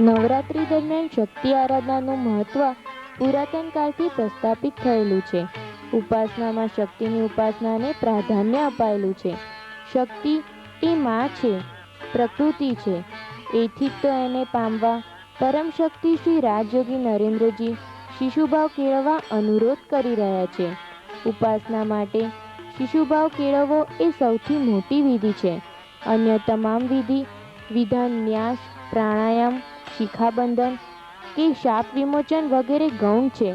નવરાત્રી દરમિયાન શક્તિ આરાધનાનું મહત્વ પુરાતન કાળથી પ્રસ્થાપિત થયેલું છે. ઉપાસનામાં શક્તિની ઉપાસનાને પ્રાધાન્ય અપાયેલું છે. શક્તિ એ માં છે, પ્રકૃતિ છે. એથી જ તો એને પામવા પરમ શક્તિ શ્રી રાજયોગી નરેન્દ્રજી શિશુભાવ કેળવવા અનુરોધ કરી રહ્યા છે. ઉપાસના માટે શિશુભાવ કેળવવો એ સૌથી મોટી વિધિ છે. અન્ય તમામ વિધાન ન્યાસ, પ્રાણાયામ, શિખાબંધન કે શાપ વિમોચન વગેરે ગૌણ છે.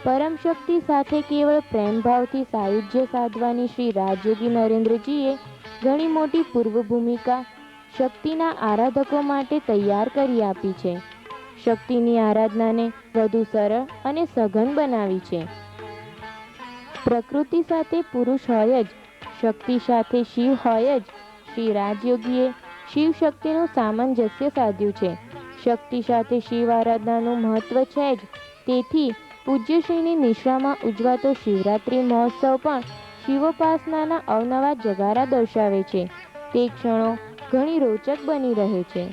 પરમ શક્તિ સાથે કેવળ પ્રેમભાવથી સાયુજ્ય સાધવાની શ્રી રાજયોગી નરેન્દ્રજીએ ઘણી મોટી પૂર્વ ભૂમિકા શક્તિના આરાધકો માટે તૈયાર કરી આપી છે. શક્તિની આરાધનાને વધુ સરળ અને સઘન બનાવી છે. પ્રકૃતિ સાથે પુરુષ હોય જ, શક્તિ સાથે શિવ હોય જ. શ્રી રાજયોગીએ શિવ શક્તિનું સામંજસ્ય સાધ્યું છે. શક્તિ સાથે શિવ આરાધનાનું મહત્વ છે જ. તેથી પૂજ્યશ્રીની નિશ્રામાં ઉજવાતો શિવરાત્રિ મહોત્સવ પણ શિવોપાસનાના અવનવા જગારા દર્શાવે છે. તે ક્ષણો ઘણી રોચક બની રહે છે.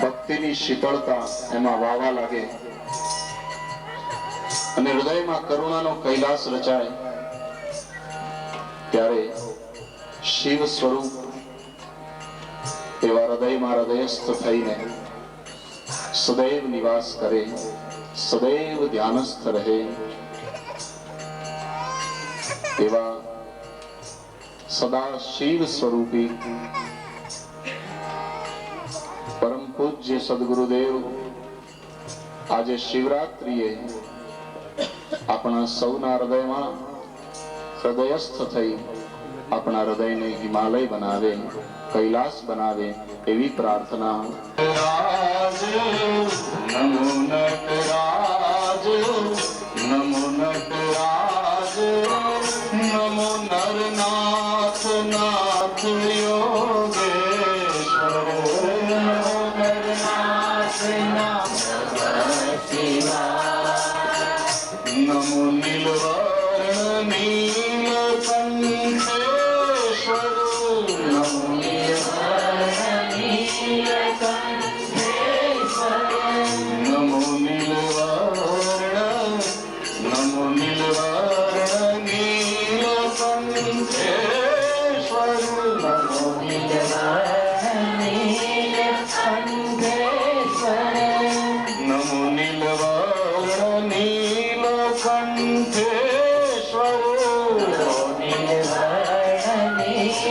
ભક્તિની શીતળતા એમાં વાવા લાગે અને હૃદયમાં કરુણાનો કૈલાસ રચાય ત્યારે શિવ સ્વરૂપ એવા હૃદયમાં હૃદયસ્થ થઈને સદૈવ નિવાસ કરે, સદૈવ ધ્યાનસ્થ રહે એવા સદા શિવ સ્વરૂપી પરમ પૂજ્ય સદગુરુદેવ આજે શિવરાત્રિએ આપણા સૌના હૃદયમાં હૃદયસ્થ થઈ આપણા હૃદયને હિમાલય બનાવે, કૈલાસ બનાવે એવી પ્રાર્થના. નમો નટરાજ, નમો નટરાજ, નમો નરનાથ નાથ યોગેશ્વર, નમો નરનાથ નાથ નમો નીલવર્ણ નીલકંઠેશ્વર, નમો નીલવર્ણ નીલકંઠેશ્વર, નમો નીલવર્ણ, નમો નીલવર્ણ નીલકંઠેશ્વર, નમો નીલવર્ણ નીલકંઠેશ્વર, નમો નીલવર્ણ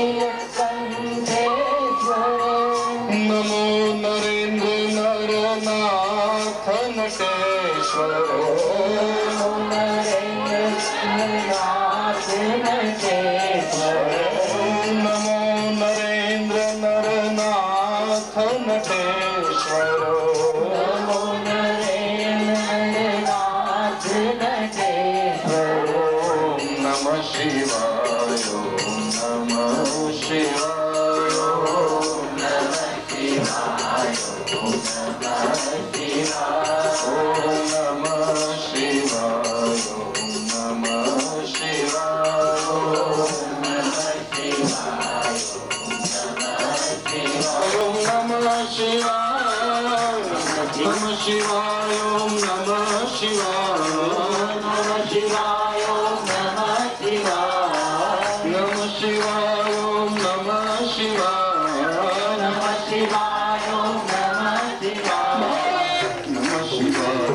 નીલકંઠેશ્વર, નમો નરેન્દ્ર નરનાથ નટેશ્વર, નમો નરેન્દ્ર નરનાથ નટેશ્વર, નમઃ શિવાય, નમઃ શિવાય, નમઃ શિવાય, નમઃ શિવાય, નમઃ શિવાય, નમઃ શિવાય, નમઃ શિવાય,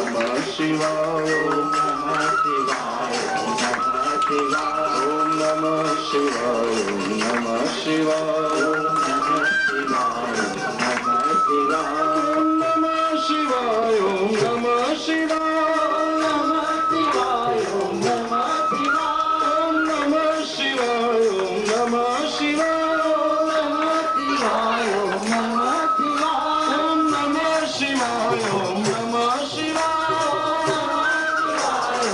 નમઃ શિવાય, નમઃ શિવાય, નમઃ શિવાય, નમઃ શિવાય, નમઃ શિવાય, નમઃ શિવાય, નમઃ શિવાય, નમઃ શિવાય, નમઃ શિવાય,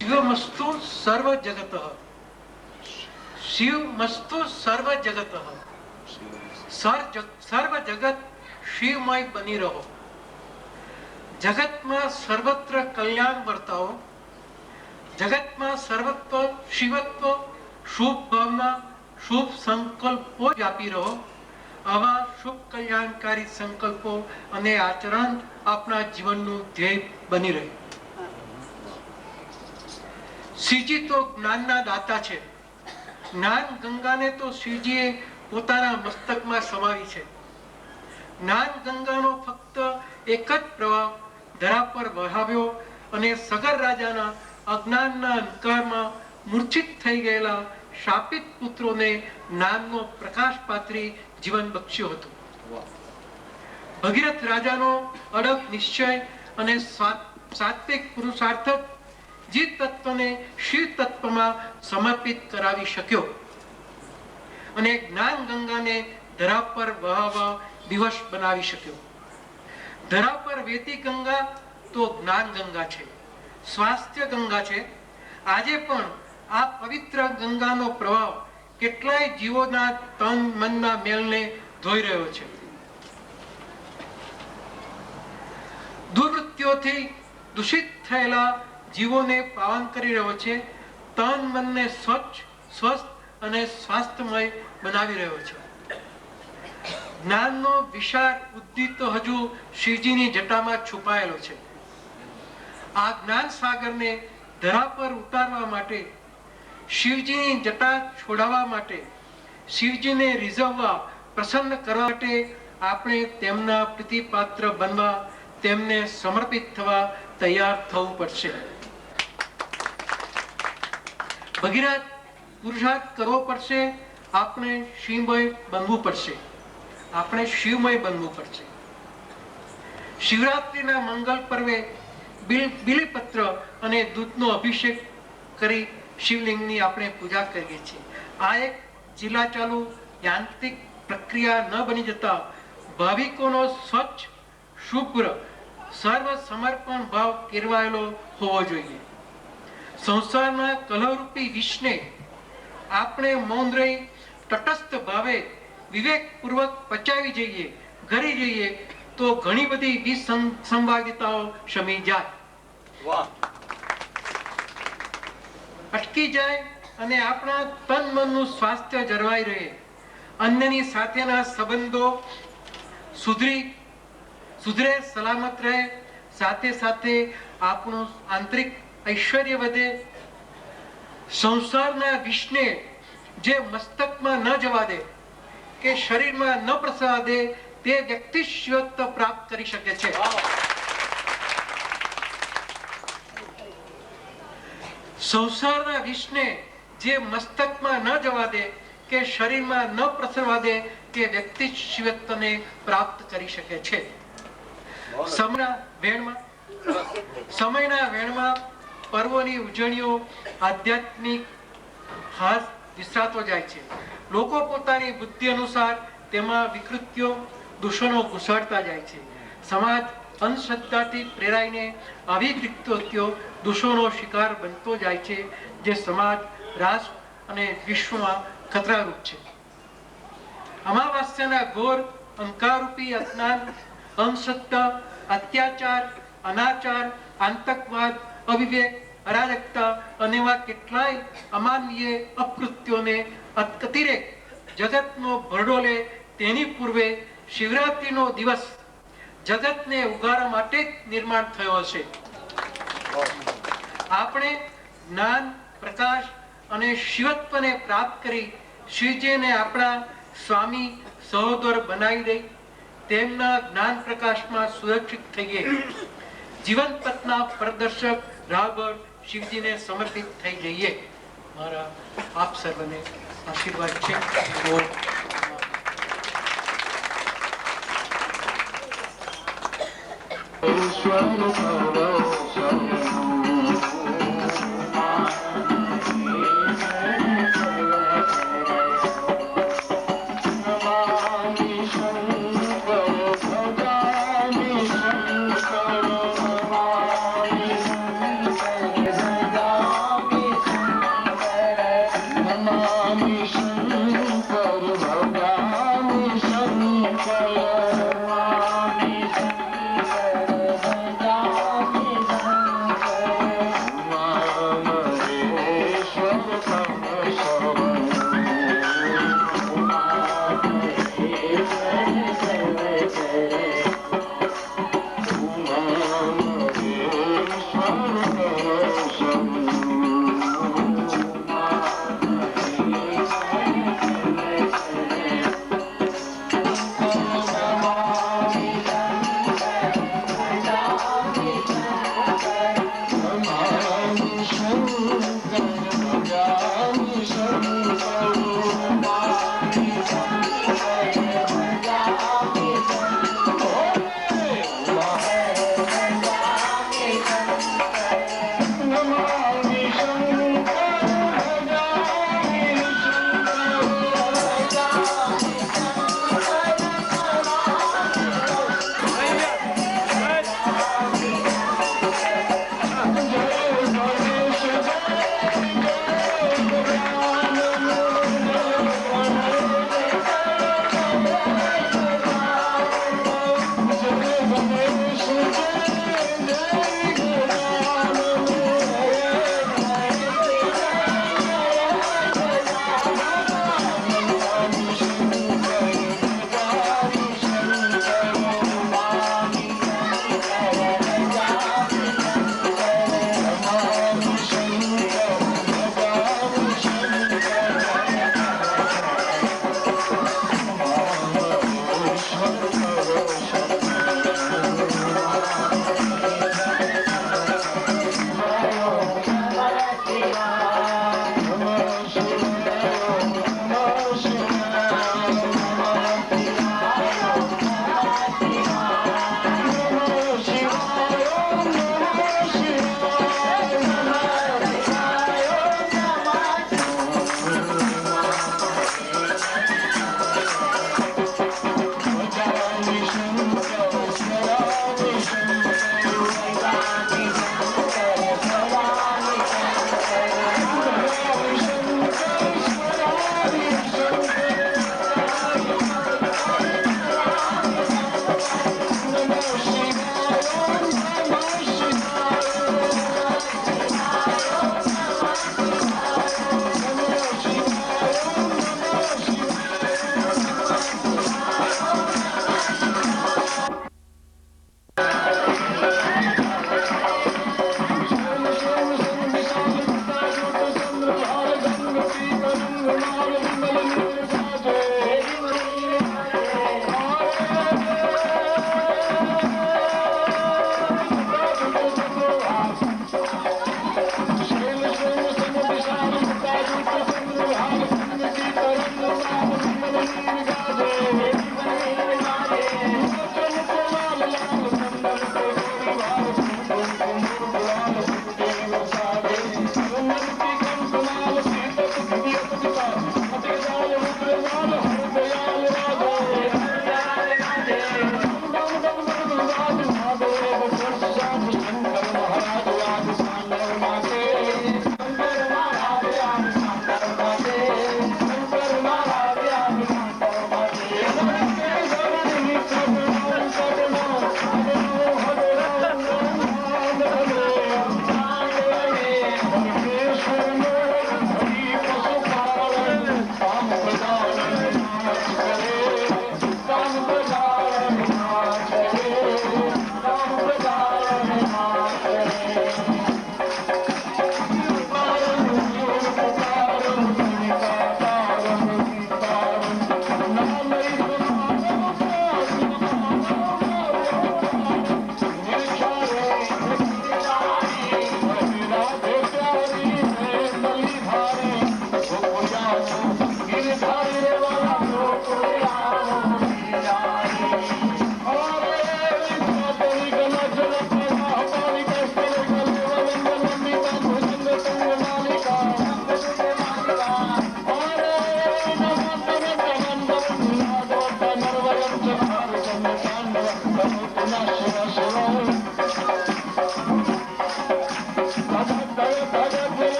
शिवमस्तु सर्व जगतः, शिवमस्तु सर्व जगतः, सर्व जगत शिवमय बनी रहो, जगत में सर्वत्र कल्याण वर्ताओ, जगत में सर्वत्व शिवत्व शुभ भावना शुभ संकल्पो व्यापी रहो. आवा शुभ कल्याणकारी संकल्पो अने आचरण अपना जीवनનું ધ્યેય બની રહે. શ્રીજી તો જ્ઞાનના દાતા છે. જ્ઞાન ગંગાને તો શ્રીજીએ પોતાના મસ્તકમાં સમાવી છે. જ્ઞાન ગંગાનો ફક્ત એક જ પ્રવાહ ધરા પર વહાવ્યો અને સગર રાજાના અજ્ઞાનના અંધકારમાં મૂર્છિત થઈ ગયેલા શાપિત પુત્રોને જ્ઞાનનો પ્રકાશ પાથરી જીવન બક્ષ્યું હતું. ભગીરથ રાજાનો અડગ નિશ્ચય અને સાત્વિક પુરુષાર્થ જીત તત્વને શિવ તત્વમાં સમર્પિત કરાવી શક્યો અને જ્ઞાન ગંગાને ધરા પર વહાવા દિવસ બનાવી શક્યો. ધરા પર વહેતી ગંગા તો જ્ઞાન ગંગા છે, સ્વાસ્થ્ય ગંગા છે. આજે પણ આ પવિત્ર ગંગાનો પ્રવાહ કેટલાય જીવોના તન મનના મેલને ધોઈ રહ્યો છે. દુર્વૃત્તિઓથી દૂષિત થયેલા જીવોને પાવન કરી રહ્યો છે. તન મનને સ્વચ્છ સ્વસ્થ અને સ્વાસ્થ્યમય બનાવી રહ્યો છે. જ્ઞાનનો વિશાળ ઉદ્દીપ તો હજુ શ્રીજીની જટામાં છુપાયેલો છે. આ જ્ઞાન સાગરને ધરા પર ઉતારવા માટે, શિવજીની જટા છોડાવવા માટે, શિવજીને રીઝવવા, પ્રસન્ન કરવા માટે આપણે તેમના પ્રીતિપાત્ર બનવા, તેમને સમર્પિત થવા તૈયાર થવું પડશે. ભગીરથ પુરુષાર્થ કરવો પડશે. આપણે શિવમય બનવું પડશે. આપણે શિવમય બનવું પડશે. શિવરાત્રિના મંગલ પર્વે બિલીપત્ર અને દૂધનો અભિષેક કરી શિવલિંગની આપણે પૂજા કરીએ છીએ. આ એક જિલ્લા ચાલુ યાંત્રિક પ્રક્રિયા ન બની જતા ભાવિકોનો સ્વચ્છ, શુભ્ર, સર્વ સમર્પણ ભાવ કેળવાયેલો હોવો જોઈએ. સંસારના કલહરૂપી વિષને આપણે મૌન રહી તટસ્થ ભાવે વિવેકપૂર્વક પચાવી જઈએ, ઘરી જઈએ, તો ઘણી બધી વિસંવાદિતાઓ શમી જાય, અટકી જાય અને આપણા તન મનનું સ્વાસ્થ્ય જળવાઈ રહે. અન્યની સાથેના સંબંધો સુધરે, સલામત રહે. સાથે સાથે આપણું આંતરિક ઐશ્વર્ય વધે. સંસારના વિષને જે મસ્તકમાં ન જવા દે કે શરીરમાં ન પ્રસરવા દે, તે વ્યક્તિ શિવત્વ પ્રાપ્ત કરી શકે છે. સંસારના વિષને જે મસ્તકમાં ન જવા દે કે શરીરમાં ન પ્રસરવા દે, તે વ્યક્તિ શિવત્વને પ્રાપ્ત કરી શકે છે. સમયના વેણમાં પર્વોની ઉજવણીઓ આધ્યાત્મિક હાસ વિસરાતો જાય છે. લોકો પોતાની બુદ્ધિ અનુસાર તેમાં વિકૃતિઓ, દૂષણો ઘુસાડતા જાય છે. સમાજ અંધશ્રદ્ધાથી પ્રેરાઈને આવી વિકૃતિઓ, દૂષણો શિકાર બનતો જાય છે, જે સમાજ, રાષ્ટ્ર અને વિશ્વમાં ખતરારૂપ છે. અમાવાસ્યાના ઘોર અંધકારરૂપી અજ્ઞાન, અંધશ્રદ્ધા, અત્યાચાર, અનાચાર, આતંકવાદ, અવિવેક, અરાજકતા અને એવા કેટલાય અમાનવીય અકૃત્યોને અતિરેક જગતનો ભરડો લે, તેની પૂર્વે શિવરાત્રીનો દિવસ જગતને ઉગાડવા માટે જ નિર્માણ થયો હશે. આપણે જ્ઞાન, પ્રકાશ અને શિવત્વને પ્રાપ્ત કરી શિવજીને આપણા સ્વામી, સહોદર બનાવી દઈ તેમના જ્ઞાન પ્રકાશમાં સુરક્ષિત થઈએ. જીવન પથના પ્રદર્શક રાહબર શિવજીને સમર્પિત થઈ જઈએ. મારા આપ સર્વને આશીર્વાદ છે.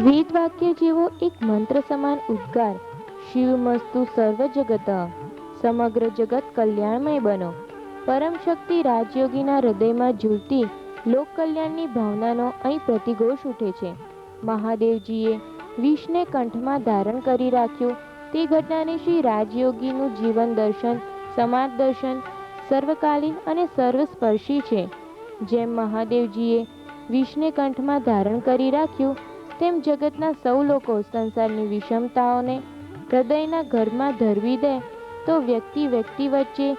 વેદ વાક્ય જેવો એક મંત્ર સમાન ઉદ્ગાર શિવમસ્તુ સર્વ જગત, સમગ્ર જગત કલ્યાણમય બનો. પરમ શક્તિ રાજયોગીના હૃદયમાં ઝૂલતી લોક કલ્યાણની ભાવનાનો અહીં પ્રતિઘોષ ઉઠે છે. મહાદેવજીએ વિષને કંઠમાં ધારણ કરી રાખ્યું તે ઘટનાને શ્રી રાજયોગીનું જીવન દર્શન, સમાજ દર્શન સર્વકાલીન અને સર્વસ્પર્શી છે. જેમ મહાદેવજીએ વિષને કંઠમાં ધારણ કરી રાખ્યું તેમ જગતના સૌ લોકો સંસારની વિષમતાઓને હૃદયના ગર્ભમાં ધરવી દે તો વ્યક્તિ વચ્ચે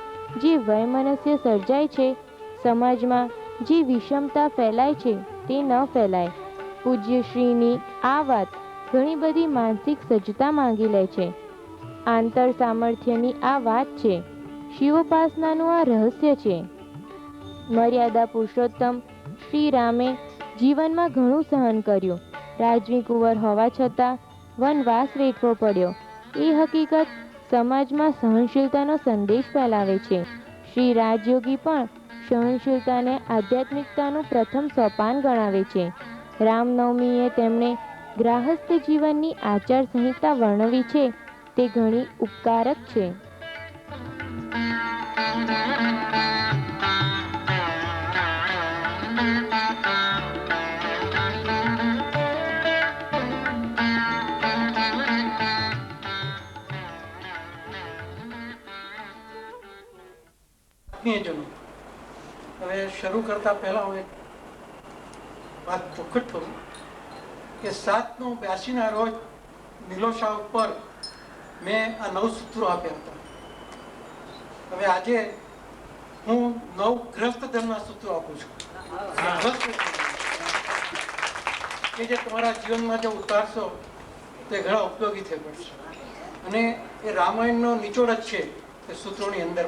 જે વૈમનસ્ય સર્જાય છે, સમાજમાં જે વિષમતા ફેલાય છે તે ન ફેલાય. પૂજ્યશ્રીની આ વાત ઘણી બધી માનસિક સજ્જતા માંગી લે છે. આંતર સામર્થ્યની આ વાત છે. શિવોપાસનાનું આ રહસ્ય છે. મર્યાદા પુરુષોત્તમ શ્રી રામે જીવનમાં ઘણું સહન કર્યું. રાજવી કુંવર હોવા છતાં વનવાસ વેઠવો પડ્યો. એ હકીકત સમાજમાં સહનશીલતાનો સંદેશ ફેલાવે છે. શ્રી રાજયોગી પણ સહનશીલતાને આધ્યાત્મિકતાનું પ્રથમ સોપાન ગણાવે છે. રામનવમીએ તેમણે ગ્રાહસ્થ જીવનની આચાર સંહિતા વર્ણવી છે તે ઘણી ઉપકારક છે. આત્મીયજનો, હવે શરૂ કરતા પહેલા હું એક વાત ચોખટ કરું કે 7/82 રોજ નિલોશા ઉપર મેં આ 9 સૂત્રો આપ્યા હતા. હવે આજે હું 9 ગ્રસ્ત ધર્મના સૂત્રો આપું છું કે જે તમારા જીવનમાં જો ઉતારશો તો એ ઘણા ઉપયોગી થઈ પડશે. અને એ રામાયણનો નિચોડ જ છે એ સૂત્રોની અંદર.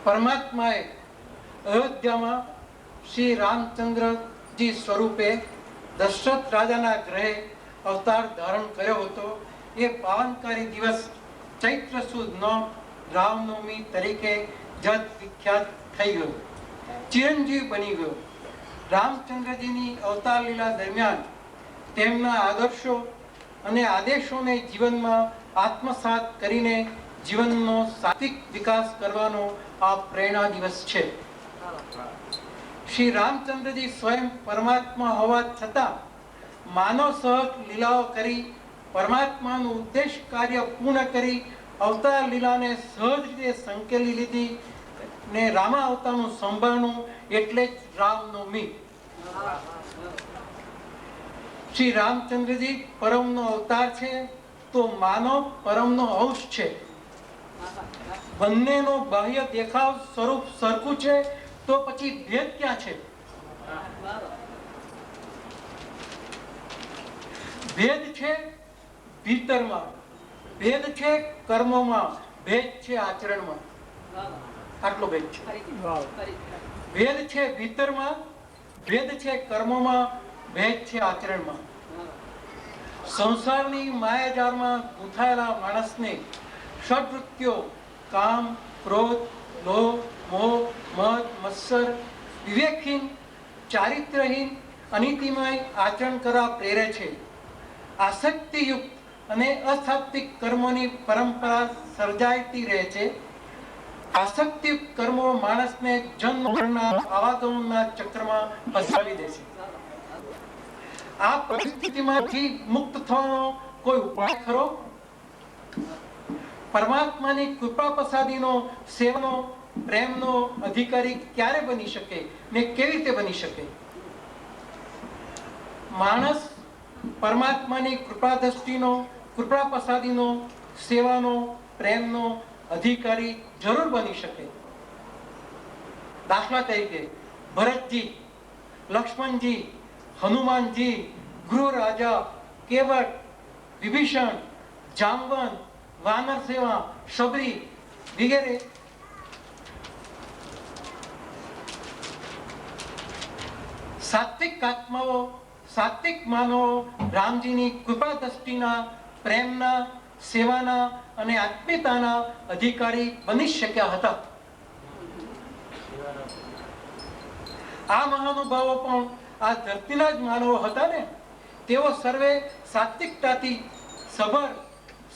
પરમાત્માએ અયોધ્યામાં શ્રી રામચંદ્રજી સ્વરૂપે દશરથ રાજાના ગ્રહે અવતાર ધારણ કર્યો હતો. એ પાવનકારી દિવસ ચૈત્ર સુદ 9 રામનવમી તરીકે જગ વિખ્યાત થઈ ગયો, ચિરંજીવ બની ગયો. રામચંદ્રજીની અવતાર લીલા દરમિયાન તેમના આદર્શો અને આદેશોને જીવનમાં આત્મસાત કરીને જીવનનો સાત્વિક વિકાસ કરવાનો આ પ્રેરણા દિવસ છે. શ્રી રામચંદ્રજી સ્વયં પરમાત્મા હોવા છતાં માનવ સહજ લીલાઓ કરી પરમાત્માનું ઉદ્દેશ કાર્ય પૂર્ણ કરી અવતાર લીલાને સહજ રીતે સંકેલી લીધી ને રામા અવતારનું સંભાળનું, એટલે જ રામનવમી. શ્રી રામચંદ્રજી પરમનો અવતાર છે તો માનવ પરમનો અંશ છે. બંનેનો બાહ્ય દેખાવ સ્વરૂપ સરખું છે તો પછી ભેદ ક્યાં છે? ભેદ છે ભીતરમાં, ભેદ છે કર્મોમાં, ભેદ છે આચરણમાં. આટલો ભેદ છે. ભેદ છે ભીતરમાં, ભેદ છે કર્મોમાં, ભેદ છે આચરણમાં. સંસારની માયાજાળમાં ગૂંથાયેલા માણસને ષડવૃત્તિઓ કામ, ક્રોધ, લોભ, મોહ, મદ, મત્સર, વિવેકહીન, ચારિત્રહીન, અનીતિમય આચરણ કરવા પ્રેરે છે. આસક્તિયુક્ત અને અસાત્વિક કર્મોની પરંપરા સર્જાતી રહે છે. આસક્તિયુક્ત કર્મો માણસને જન્મ મરણના આવાગમનના ચક્રમાં ફસાવી દે છે. આ પરિસ્થિતિમાંથી મુક્ત થવાનો કોઈ ઉપાય ખરો? પરમાત્માની કૃપા પ્રસાદીનો સેવાનો પ્રેમનો અધિકારી ક્યારે બની શકે ને કેવી રીતે બની શકે? માણસ પરમાત્માની કૃપા દ્રષ્ટિનો, કૃપા પ્રસાદીનો, સેવાનો, પ્રેમનો અધિકારી જરૂર બની શકે. દાખલા તરીકે ભરતજી, લક્ષ્મણજી, હનુમાનજી, ગૃહ રાજા, કેવટ, વિભીષણ, જાંબવંત, વાનર સેવા, શબરી વગેરે સાત્વિક આત્માઓ, સાત્વિક માનવો રામજીની કૃપા દ્રષ્ટિના, પ્રેમના, સેવાના અને આત્મીયતાના અધિકારી બની શક્યા હતા. આ મહાનુભાવો પણ આ ધરતીના જ માનવો હતા ને. તેઓ સર્વે સાત્વિકતાથી સભર,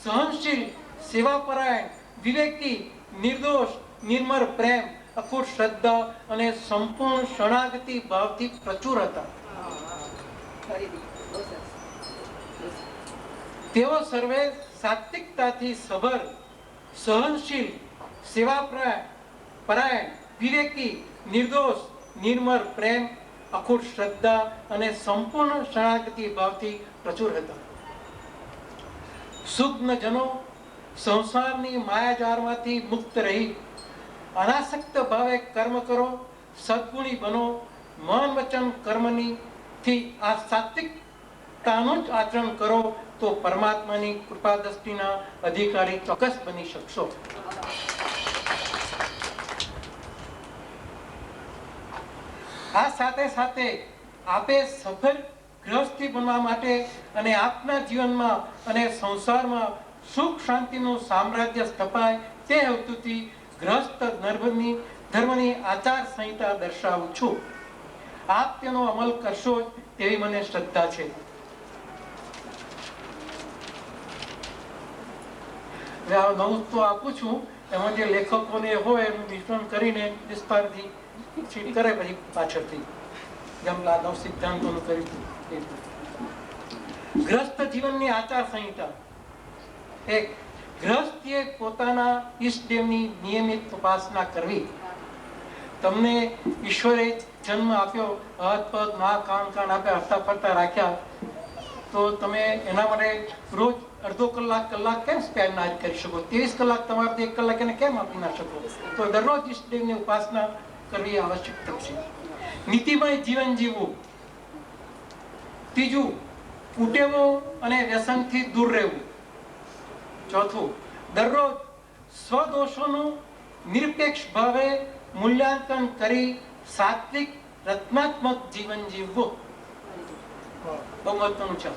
સહનશીલ, સેવાપરાયણ, વિવેકી, નિર્દોષ, નિર્મળ પ્રેમ, અખૂટ શ્રદ્ધા અને સંપૂર્ણ શરણાગતિ ભાવથી પ્રચુર હતા. તેઓ સર્વે સાત્વિકતાથી સભર, સહનશીલ, સેવાપરાયણ, વિવેકી, નિર્દોષ, નિર્મળ પ્રેમ, અખૂટ શ્રદ્ધા અને સંપૂર્ણ શરણાગતિ ભાવથી પ્રચુર હતા. સુજ્ઞજનો સંસારની માયાજાળમાંથી મુક્ત રહી અનાસક્ત ભાવે કર્મ કરો, સદ્ગુણી બનો. મન વચન કર્મની થી આ સાત્વિકતાનું જ આચરણ કરો તો પરમાત્માની કૃપા દ્રષ્ટિના અધિકારી ચોક્કસ બની શકશો. આ સાથે સાથે આપે સફળ ગૃહસ્થી બનવા માટે અને આપના જીવનમાં અને સંસારમાં સુખ શાંતિનું સામ્રાજ્ય સ્થપાય તે હેતુથી ગૃહસ્થ ધર્મની આચાર સંહિતા દર્શાવું છું. આપ તેનો અમલ કરશો તેવી મને શ્રદ્ધા છે. નવું તો આપું છું, એમાં જે લેખકોને હોય એનું વિસ્તરણ કરીને વિસ્તારથી કરે પછી પાછળથી જેમ નવ સિદ્ધાંતોનું કર્યું. ગ્રસ્ત જીવનની આચાર સંહિતા. એક, ગૃહસ્થીએ પોતાના ઈષ્ટદેવની નિયમિત ઉપાસના કરવી. તમને ઈશ્વરે જન્મ આપ્યો, હાથ પગ નાક કાન આપ્યા, હરતા ફરતા રાખ્યા, તો તમે એના માટે રોજ અડધો કલાક કેમ સ્પેર ના કરી શકો? 23 કલાક તમારાથી 1 કલાક એને કેમ આપી ના શકો? તો દરરોજ ઈષ્ટદેવની ઉપાસના કરવી આવશ્યક છે. નીતિમય જીવન જીવવું. ત્રીજું, કુટેવો અને વ્યસનથી દૂર રહેવું. ચોથું, દરરોજ સ્વદોષોનું નિરપેક્ષ ભાવે મૂલ્યાંકન કરી સાત્વિક રત્નાત્મક જીવન જીવવું. બહુ મહત્વનું છે.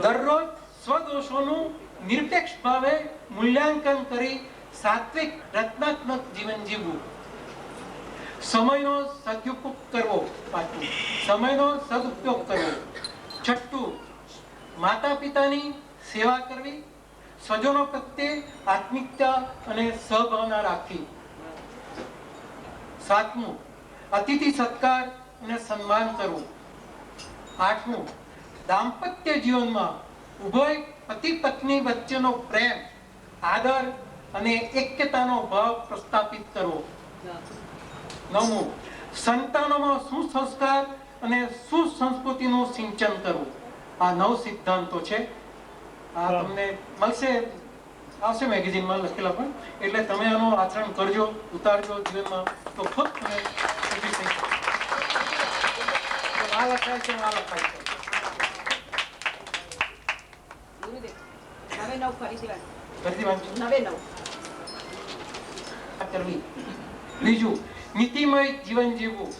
દરરોજ સ્વદોષોનું નિરપેક્ષ ભાવે મૂલ્યાંકન કરી સાત્વિક રત્નાત્મક જીવન જીવવું. સમયનો સદુપયોગ કરવો. પાંચમું, સમયનો સદુપયોગ કરવો. છઠ્ઠું, માતા પિતાની સેવા કરવી. સ્વજનો પ્રત્યે આત્મિકતા અને સહભાવના રાખવી. સાતમું, અતિથિ સત્કાર અને સન્માન કરવું. આઠમું, દાંપત્ય જીવનમાં ઉભય પતિ પત્ની વચ્ચેનો પ્રેમ, આદર અને એક્યતાનો ભાવ પ્રસ્થાપિત કરવો. નવમું, સંતાનોમાં સુસંસ્કાર અને સુસંસ્કૃતિનું સિંચન કરવું. આ 9 સિદ્ધાંતો છે. આ તમને મળશે, આવશે મેગેઝિનમાં લખેલા પણ. એટલે તમે આનું આચરણ કરજો, ઉતારજો જીવનમાં, તો ખુદ તમે સુખી થઈ શકો. આ લખાય છે, આ લખાય છે. ફરીથી વાંચો. કરવી. બીજું, નીતિમય જીવન જીવવું.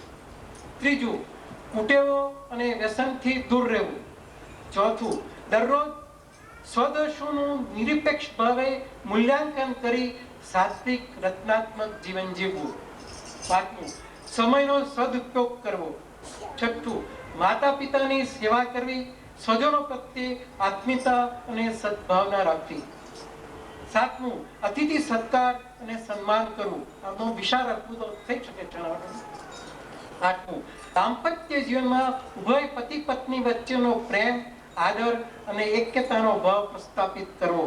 ત્રીજું, કુટેવો અને વ્યસનથી દૂર રહેવું. ચોથું, દરરોજ સ્વદોષોનું નિરપેક્ષ ભાવે મૂલ્યાંકન કરી સાત્વિક રચનાત્મક જીવન જીવવું. પાંચમું, સમયનો સદુપયોગ કરવો. છઠ્ઠું, માતા પિતાની સેવા કરવી, સ્વજનો પ્રત્યે આત્મીયતા અને સદભાવના રાખવી. સાતમું, અતિથિ સત્કાર અને સન્માન કરવું. આનો વિશાળ અર્થ તો થઈ શકે છે. આઠમું, દાંપત્ય જીવનમાં ઉભય પતિ પત્ની વચ્ચેનો પ્રેમ, આદર અને એક્યતાનો ભાવ પ્રસ્થાપિત કરવો.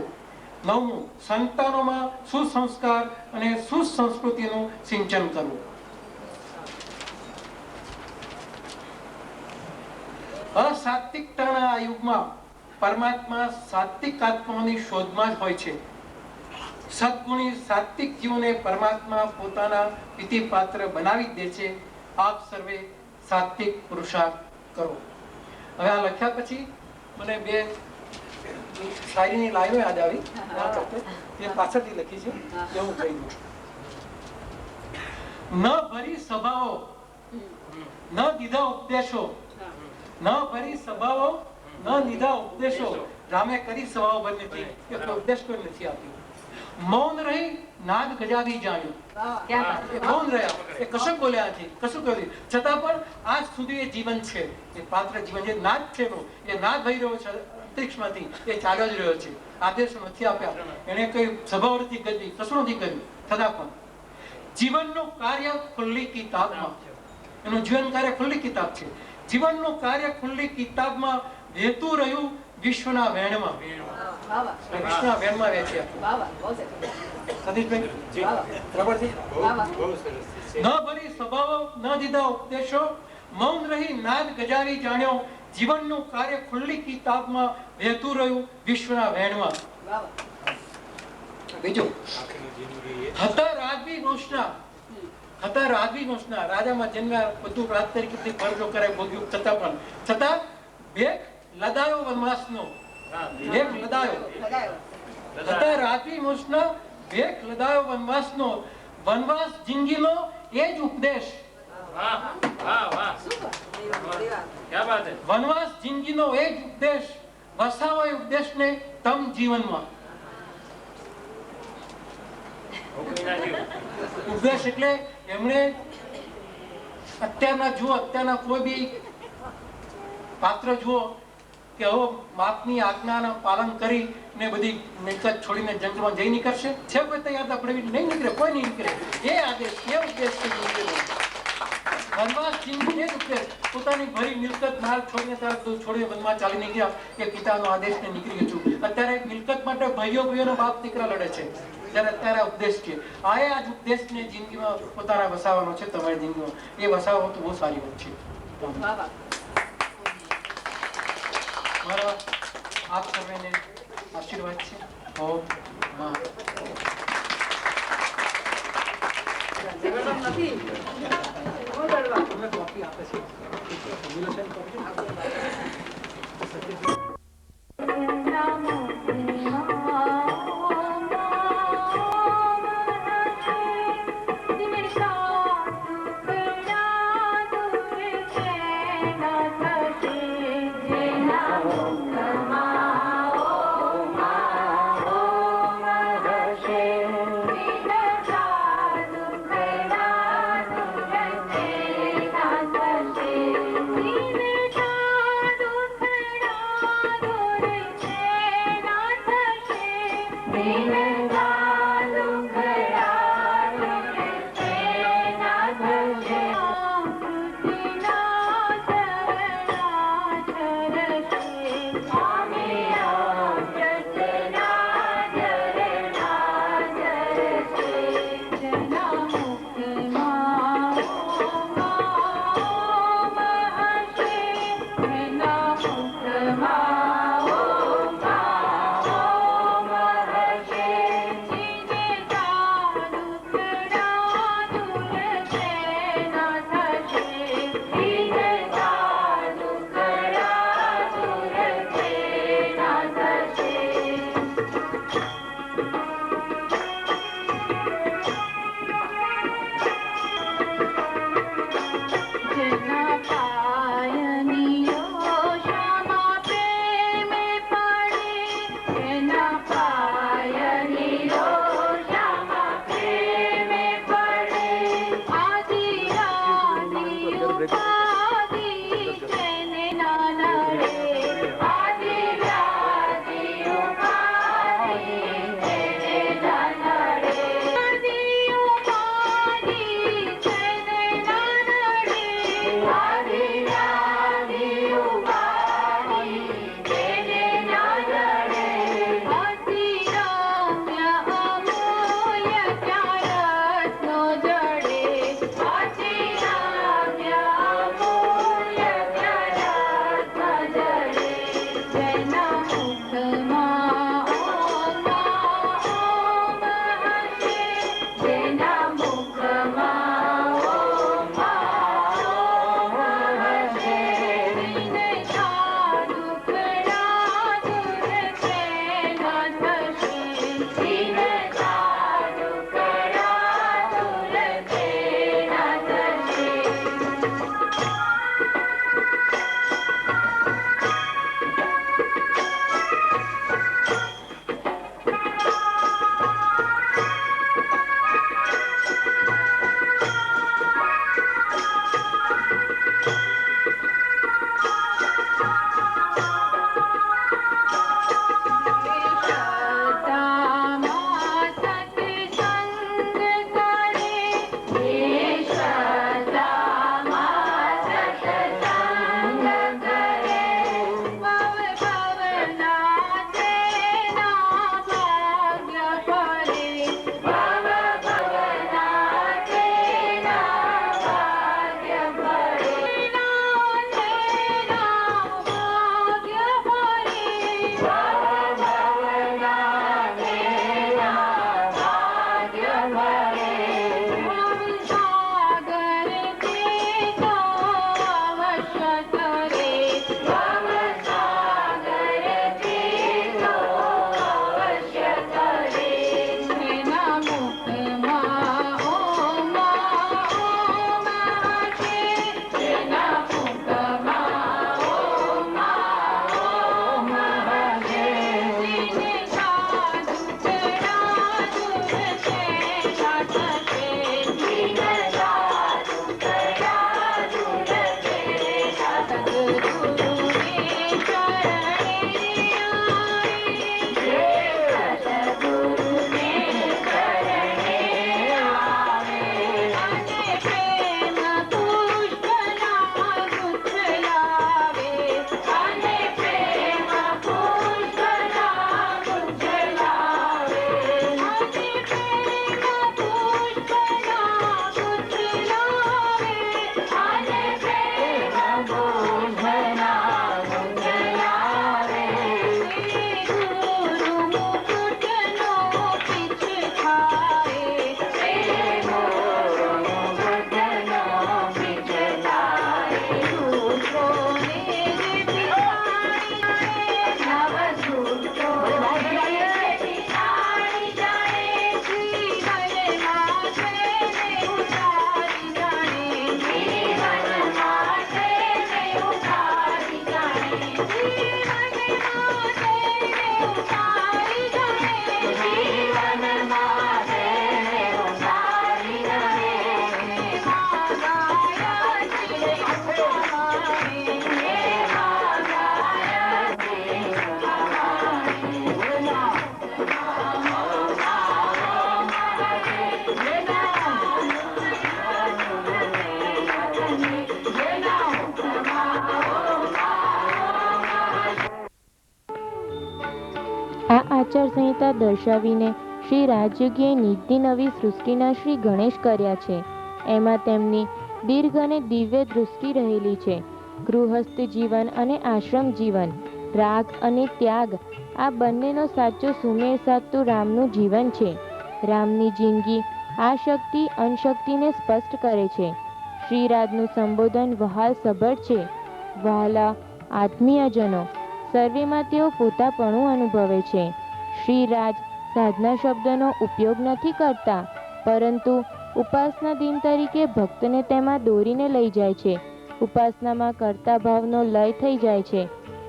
નવમું, સંતાનોમાં સુસંસ્કાર અને સુસંસ્કૃતિનું સિંચન કરવું. અસાત્વિકતાના આ યુગમાં પરમાત્મા સાત્વિક આત્માની શોધમાં જ હોય છે. સદગુણી સાત્વિક જીવોને પરમાત્મા પોતાના પ્રીતિ પાત્ર બનાવી દે છે. આપ સર્વે સાત્વિક પુરુષાર્થ કરો. હવે આ લખ્યા પછી મને બે શાયરીની લાઈનો યાદ આવી. એ પાછળથી લખી છે એવું કહી દઉં. ન ભરી સભાઓ ન દીધા ઉપદેશો, ન ભરી સભાઓ ન દીધા ઉપદેશો, રામે કરી સભાઓ બંધ નથી, એ ઉપદેશ કોઈ નથી આપ્યો. મૌન રહી નાદ ગજાવી જાણ્યું. મૌન રહ્યા, એ કશું બોલ્યા નથી, કશું કર્યું, છતાં પણ આજ સુધી એ જીવન છે. એ પાત્ર જીવન જે નાદ છે એ નાદ વહી રહ્યો છે અંતરિક્ષમાંથી, એ ચાલ્યો જ રહ્યો છે. આદેશ નથી આપ્યા, એને કઈ સભાઓ નથી કરી, કશું નથી કર્યું, છતાં પણ જીવનનું કાર્ય ખુલ્લી કિતાબમાં, એનું જીવન કાર્ય ખુલ્લી કિતાબ છે. જીવનનું કાર્ય ખુલ્લી કિતાબમાં વહેતું રહ્યું વિશ્વના વેણમાં. વિશ્વના વેણમાં વહેશે. ન ભરી સભાઓ ન દીધા ઉપદેશો, મૌન રહી નાદ ગજાવી જાણ્યો, જીવનનું કાર્ય ખુલ્લી કિતાબમાં વહેતું રહ્યું વિશ્વના વેણમાં. બીજું, હતા રાજવી ઘોષણા, હતા રાજવી ઘોષણા, રાજામાં જન્મ્યા, બધું રાજ તરીકે ફરજો કરે ભોગ્યું, છતાં બેગ લદાયો વનવાસનો, બેગ લદાયો. હતા રાજવી ઘોષણા, બેગ લદાયો વનવાસનો, વનવાસ જિંદગીનો એ જ ઉપદેશ. વનવાસ જિંદગીનો એ જ ઉપદેશ, વસાવો એ ઉપદેશને તમ જીવનમાં. ઉપદેશ એટલે એમણે અત્યારના કોઈ બી પાત્ર જુઓ કે હવે માપની આજ્ઞાના પાલન કરી ને બધી મિલકત છોડીને જંગલમાં જઈ નીકળશે. છે કોઈ તૈયાર આપણે નહીં નીકળે, કોઈ નહીં નીકળે. એ આદેશ, એ ઉપદેશ છે. વનવાસ જિંદગી એ જ ઉપદેશ. પોતાની ભરી મિલકત માલ છોડીને છોડીને વનમાં ચાલી નીકળ્યા કે પિતાનો આદેશને નીકળી છું. અત્યારે મિલકત માટે ભાઈઓનો બાપ દીકરા લડે છે, ત્યારે અત્યારે ઉપદેશ છે. આ જ ઉપદેશને જિંદગીમાં પોતાના વસાવવાનો છે. તમારી જિંદગીમાં એ વસાવવાનો તો બહુ સારી વાત છે. મારા આપ સર્વેને આશીર્વાદ છે. ઓમ માં કોપી આપે છે. આ આચાર સંહિતા દર્શાવીને શ્રી રાજયોગીએ નિજની નવી સૃષ્ટિના શ્રી ગણેશ કર્યા છે. એમાં તેમની દીર્ઘ અને દિવ્ય દૃષ્ટિ રહેલી છે. ગૃહસ્થ જીવન અને આશ્રમ જીવન, રાગ અને ત્યાગ, આ બંનેનો સાચો સુમેળ સાધતું રામનું જીવન છે. રામની જિંદગી આ શક્તિ અનશક્તિને સ્પષ્ટ કરે છે. શ્રીરાજનું સંબોધન વહાલ સભર છે. વહાલા આત્મીયજનો, સર્વેમાં તેઓ પોતાપણું અનુભવે છે. શ્રીરાજ સાધના શબ્દનો ઉપયોગ નથી કરતા, પરંતુ ઉપાસના દિન તરીકે ભક્તને તેમાં દોરીને લઈ જાય છે. ઉપાસનામાં કર્તા ભાવનો લય થઈ જાય છે.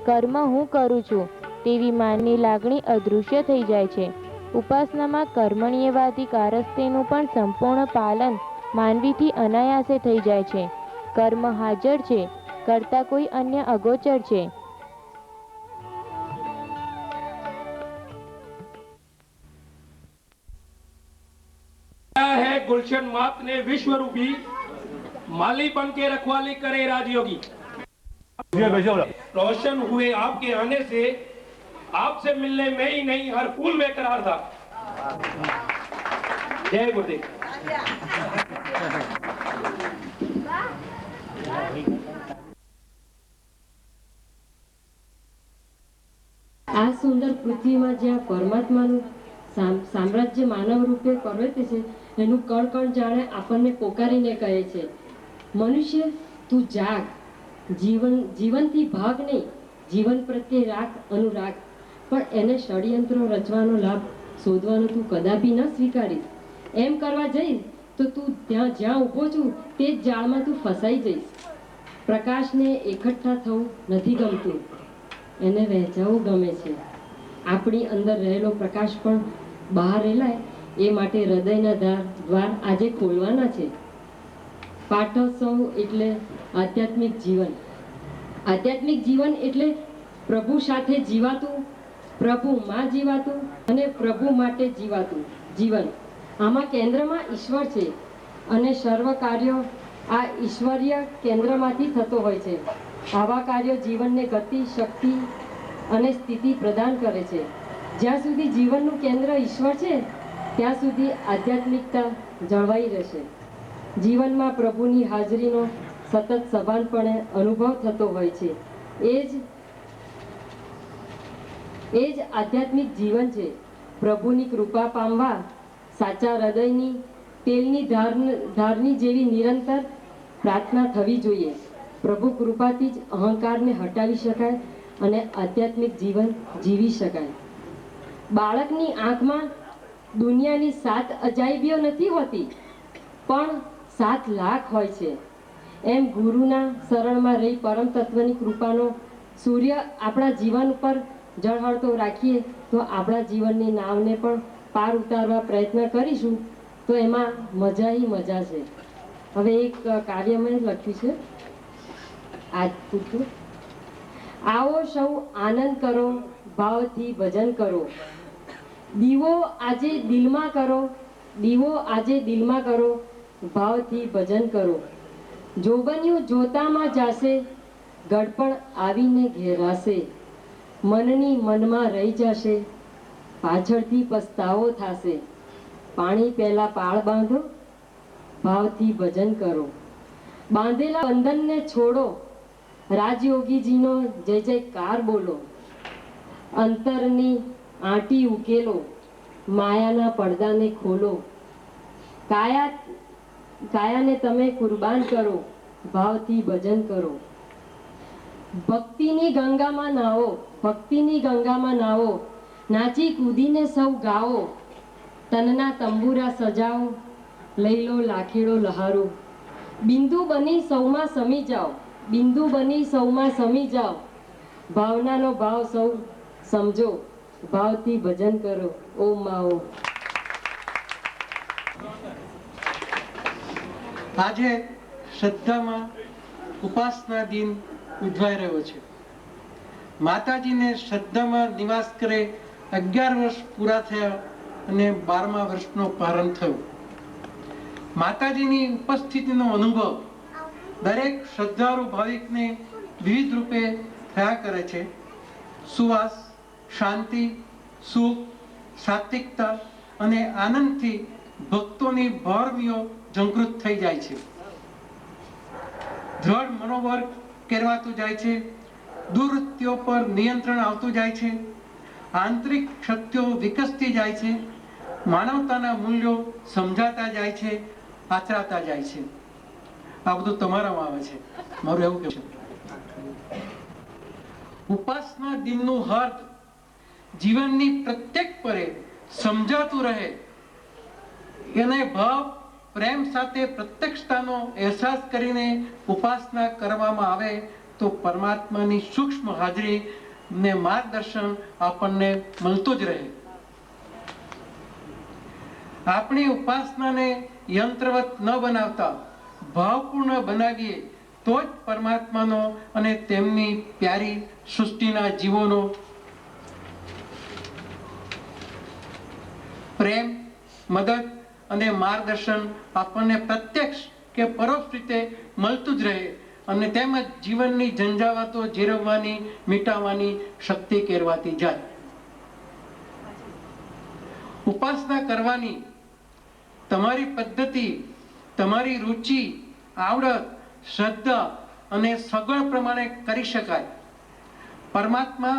કર્મ હું કરું છું તેવી માનની લાગણી અદૃશ્ય થઈ જાય છે. ઉપાસનામાં કર્મણ્યેવાધિકારસ્તેનું પણ સંપૂર્ણ પાલન માનવીથી અનાયાસે થઈ જાય છે. કર્મ હાજર છે, કરતા કોઈ અન્ય અગોચર છે. है गुलशन मात ने विश्व रूपी माली बन के रखवाली करे राजयोगी। रोशन हुए आपके आने से, आपसे मिलने में ही नहीं हर फूल में करार था। जय गुरुदेव। આ સુંદર પૃથ્વીમાં જ્યાં પરમાત્માનું સામ્રાજ્ય માનવ રૂપે પ્રવર્તે છે, એનું કણ કણ જાણે આપણને પોકારીને કહે છે, મનુષ્ય તું જાગ, જીવનથી ભાગ નહીં, જીવન પ્રત્યે રાખ અનુરાગ, પણ એને ષડયંત્રો રચવાનો લાભ શોધવાનો તું કદાપી ન સ્વીકારીશ. એમ કરવા જઈશ તો તું જ્યાં ઊભો છું તે જ જાળમાં તું ફસાઈ જઈશ. પ્રકાશને એકઠા થવું નથી ગમતું, એને વહેંચાવું ગમે છે. આપણી અંદર રહેલો પ્રકાશ પણ બહાર રેલાય એ માટે હૃદયના દ્વાર આજે ખોલવાના છે. પાઠોત્સવ એટલે આધ્યાત્મિક જીવન. આધ્યાત્મિક જીવન એટલે પ્રભુ સાથે જીવાતું, પ્રભુમાં જીવાતું અને પ્રભુ માટે જીવાતું જીવન. આમાં કેન્દ્રમાં ઈશ્વર છે અને સર્વ કાર્યો આ ઈશ્વરીય કેન્દ્રમાંથી થતો હોય છે. આવા કાર્યો જીવનને ગતિ, શક્તિ અને સ્થિતિ પ્રદાન કરે છે. જ્યાં સુધી જીવનનું કેન્દ્ર ઈશ્વર છે ત્યાં સુધી આધ્યાત્મિકતા જળવાઈ રહેશે. જીવનમાં પ્રભુની હાજરીનો સતત સભાનપણે અનુભવ થતો હોય છે. એ જ આધ્યાત્મિક જીવન છે. પ્રભુની કૃપા પામવા સાચા હૃદયની તેલની ધારની જેવી નિરંતર પ્રાર્થના થવી જોઈએ. પ્રભુ કૃપાથી જ અહંકારને હટાવી શકાય અને આધ્યાત્મિક જીવન જીવી શકાય. બાળકની આંખમાં દુનિયાની 7 અજાયબીઓ નથી હોતી, પણ 7 લાખ હોય છે. એમ ગુરુના શરણમાં રહી પરમ તત્વની કૃપાનો સૂર્ય આપણા જીવન ઉપર ઝળહળતો રાખીએ તો આપણા જીવનની નાવને પણ પાર ઉતારવા પ્રયત્ન કરીશું તો એમાં મજા છે. હવે એક કાવ્ય મેં લખ્યું છે આજ પૂરતું. આવો સૌ આનંદ કરો, ભાવથી ભજન કરો, દીવો આજે દિલમાં કરો, દીવો આજે દિલમાં કરો, ભાવથી ભજન કરો. જોબન્યું જોતામાં જાશે, ગડપણ આવીને ઘેરાશે, મનની મનમાં રહી જશે, પાછળથી પસ્તાવો થશે. પાણી પહેલા પાળ બાંધો, ભાવથી ભજન કરો. બાંધેલા બંધનને છોડો, રાજયોગીજીનો જય જયકાર બોલો. અંતરની આંટી ઉકેલો, માયાના પડદાને ખોલો. કાયાને તમે કુરબાન કરો, ભાવથી ભજન કરો. ભક્તિની ગંગામાં નાવો, ભક્તિની ગંગામાં નાવો, નાચી કૂદીને સૌ ગાઓ. તનના તંબુરા સજાઓ, લઈ લો લાખેડો લહારો. બિંદુ બની સૌમાં સમી જાઓ, બિંદુ બની સૌમાં સમી જાઓ. ભાવનાનો ભાવ સૌ સમજો, ભાવથી ભજન કરો. ઓમ માઓ. આજે શ્રદ્ધામાં ઉપાસના દિન ઉજવાઈ રહ્યો છે. માતાજીને શ્રદ્ધામાં નિવાસ કરે 11 વર્ષ પૂરા થયા અને 12મા વર્ષનો પ્રારંભ થયો. માતાજીની ઉપસ્થિતિનો અનુભવ દરેક શ્રદ્ધાળુ ભાવિકને વિવિધ રૂપે થયા કરે છે. સુવાસ, શાંતિ, સુખ, સાત્વિકતા અને આનંદથી ભક્તોની ભરમીઓ જાગૃત થઈ જાય છે. દ્રઢ મનોબળ કેળવાતું જાય છે. દુર્વૃત્તિઓ પર નિયંત્રણ આવતું જાય છે. આંતરિક શક્તિઓ વિકસતી જાય છે. માનવતાના મૂલ્યો સમજાતા જાય છે, આચરાતા જાય છે. આ બધું તમારામાં આવે છે. મારું એવું કહેવું છે. ઉપાસના દિનનું અર્થ જીવનની પ્રત્યેક પરે સમજાતું રહે, એને ભાવ પ્રેમ સાથે પ્રત્યક્ષતાનો અહેસાસ કરીને ઉપાસના કરવામાં આવે તો પરમાત્માની સૂક્ષ્મ હાજરી ને માર્ગદર્શન આપણને મળતું જ રહે. આપણી ઉપાસનાને યંત્રવત ન બનાવતા ભાવપૂર્ણ બનાવીએ તો જ પરમાત્માનો અને તેમની પ્યારી સૃષ્ટિના જીવોનો પ્રેમ, મદદ અને માર્ગદર્શન આપણને પ્રત્યક્ષ કે પરોક્ષ રીતે મળતું જ રહે અને તેમજ જીવનની ઝંઝાવાતો જીરવવાની, મિટાવવાની શક્તિ કેળવાતી જાય. ઉપાસના કરવાની તમારી પદ્ધતિ, તમારી રુચિ, આવડત, શ્રદ્ધા અને સગવડ પ્રમાણે કરી શકાય. પરમાત્મા,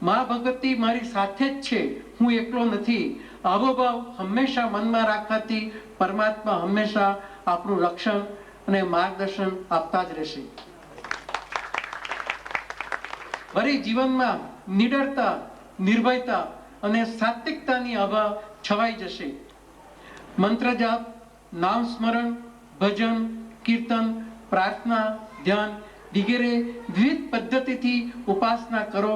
મા ભગવતી મારી સાથે જ છે, હું એકલો નથી, આવો ભાવ હંમેશા મનમાં રાખવાથી પરમાત્મા હંમેશા આપણું રક્ષણ અને માર્ગદર્શન આપતા જ રહેશે. વળી જીવનમાં નિડરતા, નિર્ભયતા અને સાત્વિકતાની આભા છવાઈ જશે. મંત્ર જાપ, નામ સ્મરણ, ભજન, કીર્તન, પ્રાર્થના, ધ્યાન વગેરે વિવિધ પદ્ધતિથી ઉપાસના કરો.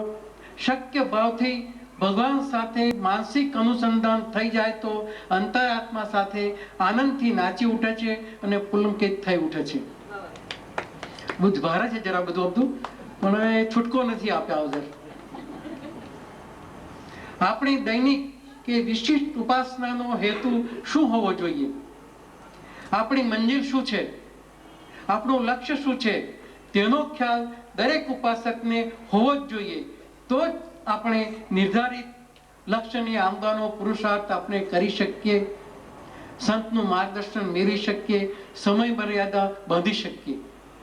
શક્ય ભાવથી ભગવાન સાથે માનસિક અનુસંધાન થઈ જાય તો અંતરાત્મા સાથે આનંદથી નાચી ઉઠે છે અને પુલકિત થઈ ઉઠે છે. બુદ્ધ ભારે છે જરા બધું પણ હવે છૂટકો નથી આપ્યા વગર. આપણી દૈનિક કે વિશિષ્ટ ઉપાસનાનો હેતુ શું હોવો જોઈએ? આપણી મંજિલ શું છે? આપણું લક્ષ્ય શું છે? તેનો ખ્યાલ દરેક ઉપાસકને હોવો જ જોઈએ. તો જ આપણે નિર્ધારિત લક્ષ્યની આમદાનો પુરુષાર્થ આપણે કરી શકીએ, સંતનું માર્ગદર્શન મેળવી શકીએ, સમય મર્યાદા બાંધી શકીએ.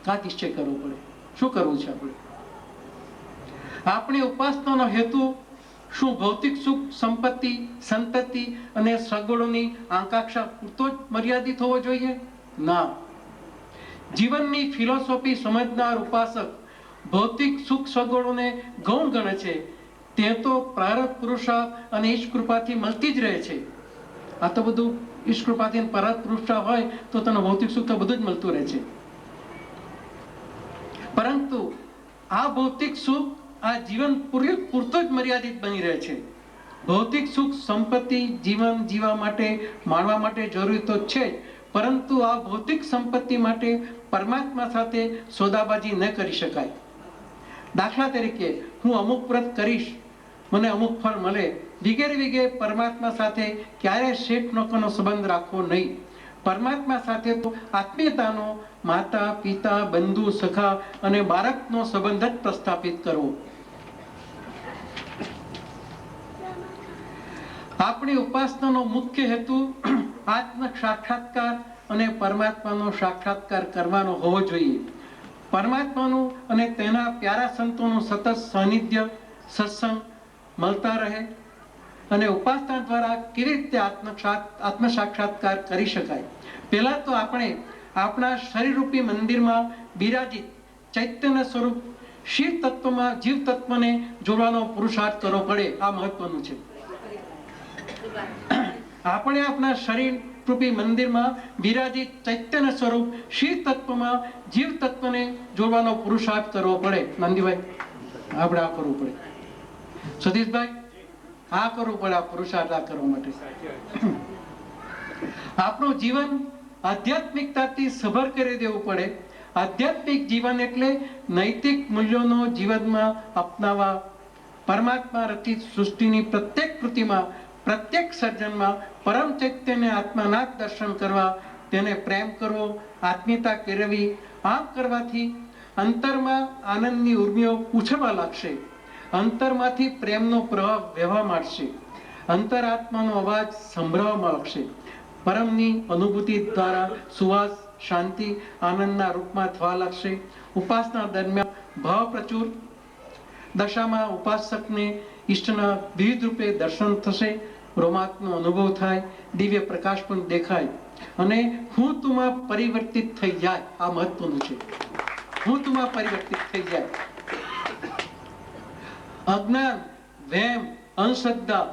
આ નિશ્ચય કરવો પડે. શું કરવું છે આપણે? આપણી ઉપાસનાનો હેતુ શું ભૌતિક સુખ, સંપત્તિ, સંતતિ અને સગવડોની આકાંક્ષા પૂરતો જ મર્યાદિત હોવો જોઈએ? ના. જીવનની ફિલોસોફી સમજનાર ઉપાસક ભૌતિક સુખ સગવડોને ગૌણ ગણે છે. તે તો પ્રારબ્ધ પુરુષાર્થ અને ઈશ કૃપાથી મળતી જ રહે છે. આ તો બધું ઈશ કૃપાથી પ્રારબ્ધ પુરુષાર્થ હોય તો તને ભૌતિક સુખ તો બધું જ મળતું રહે છે. પરંતુ આ ભૌતિક સુખ આ જીવન પૂરતું જ મર્યાદિત બની રહે છે. ભૌતિક સુખ, સંપત્તિ જીવન જીવવા માટે, માણવા માટે જરૂરી તો છે જ, પરંતુ આ ભૌતિક સંપત્તિ માટે પરમાત્મા સાથે સોદાબાજી ન કરી શકાય. દાખલા તરીકે હું અમુક વ્રત કરીશ, મને અમુક ફળ મળે વગેરે વગેરે પરમાત્મા સાથે ક્યારેય શેઠ નોકરનો સંબંધ રાખવો નહીં. પરમાત્મા સાથે તો આત્મીયતાનો, માતા, પિતા, બંધુ, સખા અને બાળકનો સંબંધ જ પ્રસ્થાપિત કરવો. આપણી ઉપાસનાનો મુખ્ય હેતુ આત્મ સાક્ષાત્કાર અને પરમાત્માનો સાક્ષાત્કાર કરવાનો હોવો જોઈએ. પરમાત્માનું અને તેના પ્યારા સંતોનું સતત સાનિધ્ય, સત્સંગ મળતા રહે અને ઉપાસના દ્વારા કેવી રીતે આત્મ સાક્ષાત્કાર કરી શકાય? પહેલા તો આપણે આપણા શરીરરૂપી મંદિરમાં બિરાજિત ચૈતન્ય સ્વરૂપ શિવ તત્વમાં જીવ તત્વને જોડવાનો પુરુષાર્થ કરવો પડે. આ મહત્વનું છે. આપણે આપણા શરીર રૂપી મંદિરમાં બિરાજિત ચૈતન્ય સ્વરૂપ શિવ તત્વમાં જીવ તત્વને જોડવાનો પુરુષાર્થ કરવો પડે. નંદીભાઈ, આપણે આ કરવું પડે. સતીશભાઈ, આ કરવું પડે. આ પુરુષાર્થ આ કરવા માટે આપણું જીવન આધ્યાત્મિકતાથી સભર કરી દેવું પડે. આધ્યાત્મિક જીવન એટલે નૈતિક મૂલ્યોનો જીવનમાં અપનાવવા, પરમાત્મા રચિત સૃષ્ટિની પ્રત્યેક કૃતિમાં, પ્રત્યેક સર્જનમાં પરમ ચૈતન્ય આત્માનાથ દર્શન કરવા, તેને પ્રેમ કરવો, આત્મીયતા કેળવવી. આમ કરવાથી અંતરમાં આનંદની ઉર્મિઓ ઉછળવા લાગશે અંતરમાંથી પ્રેમનો પ્રવાહ વહેવા માંડશે. અંતરાત્માનો અવાજ સંભળાવવા લાગશે. પરમની અનુભૂતિ દ્વારા સુવાસ શાંતિ આનંદના રૂપમાં થવા લાગશે. ઉપાસના દરમિયાન ભાવ પ્રચુર દશામાં ઉપાસકને ઈષ્ટના વિવિધ રૂપે દર્શન થશે. રોમાંચનો અનુભવ થાય, દિવ્ય પ્રકાશ પણ દેખાય અને હું તુમાં પરિવર્તિત થઈ જાય. આ મહત્વનું છે. હું તુમાં પરિવર્તિત થઈ જાય. અજ્ઞાન વહેમ અંધશ્રદ્ધા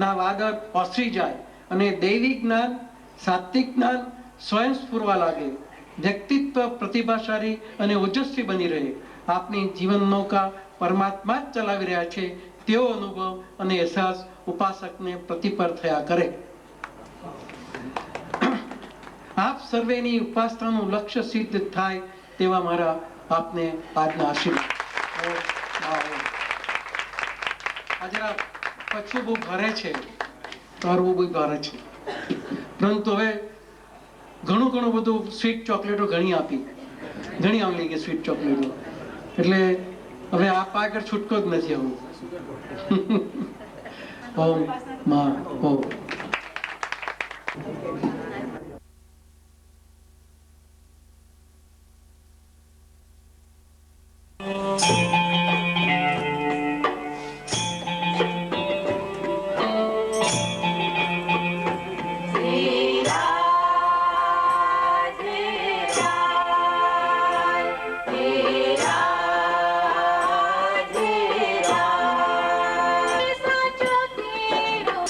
ના વાદળ ઓસરી જાય અને દૈવિક જ્ઞાન સાત્વિક જ્ઞાન સ્વયં સ્ફુરવા લાગે. વ્યક્તિત્વ પ્રતિભાશાળી અને ઓજસ્વી બની રહે. આપની જીવન નૌકા પરમાત્મા જ ચલાવી રહ્યા છે તેવો અનુભવ અને અહેસાસ ઉપાસકને પ્રતિપર થયા કરે. આપ સર્વેની ઉપાસનાનું લક્ષ્ય સિદ્ધ થાય તેવા મારા આપને આજના આશીર્વાદ. આ જરા પછું બહુ ભારે છે, કરવું બહુ ભારે છે, પરંતુ હવે ઘણું બધું સ્વીટ ચોકલેટો ઘણી આપી ગઈ સ્વીટ ચોકલેટો, એટલે હવે આપ આગળ છૂટકો જ નથી. આવું ઓમ માં ઓમ. સાચો તેરો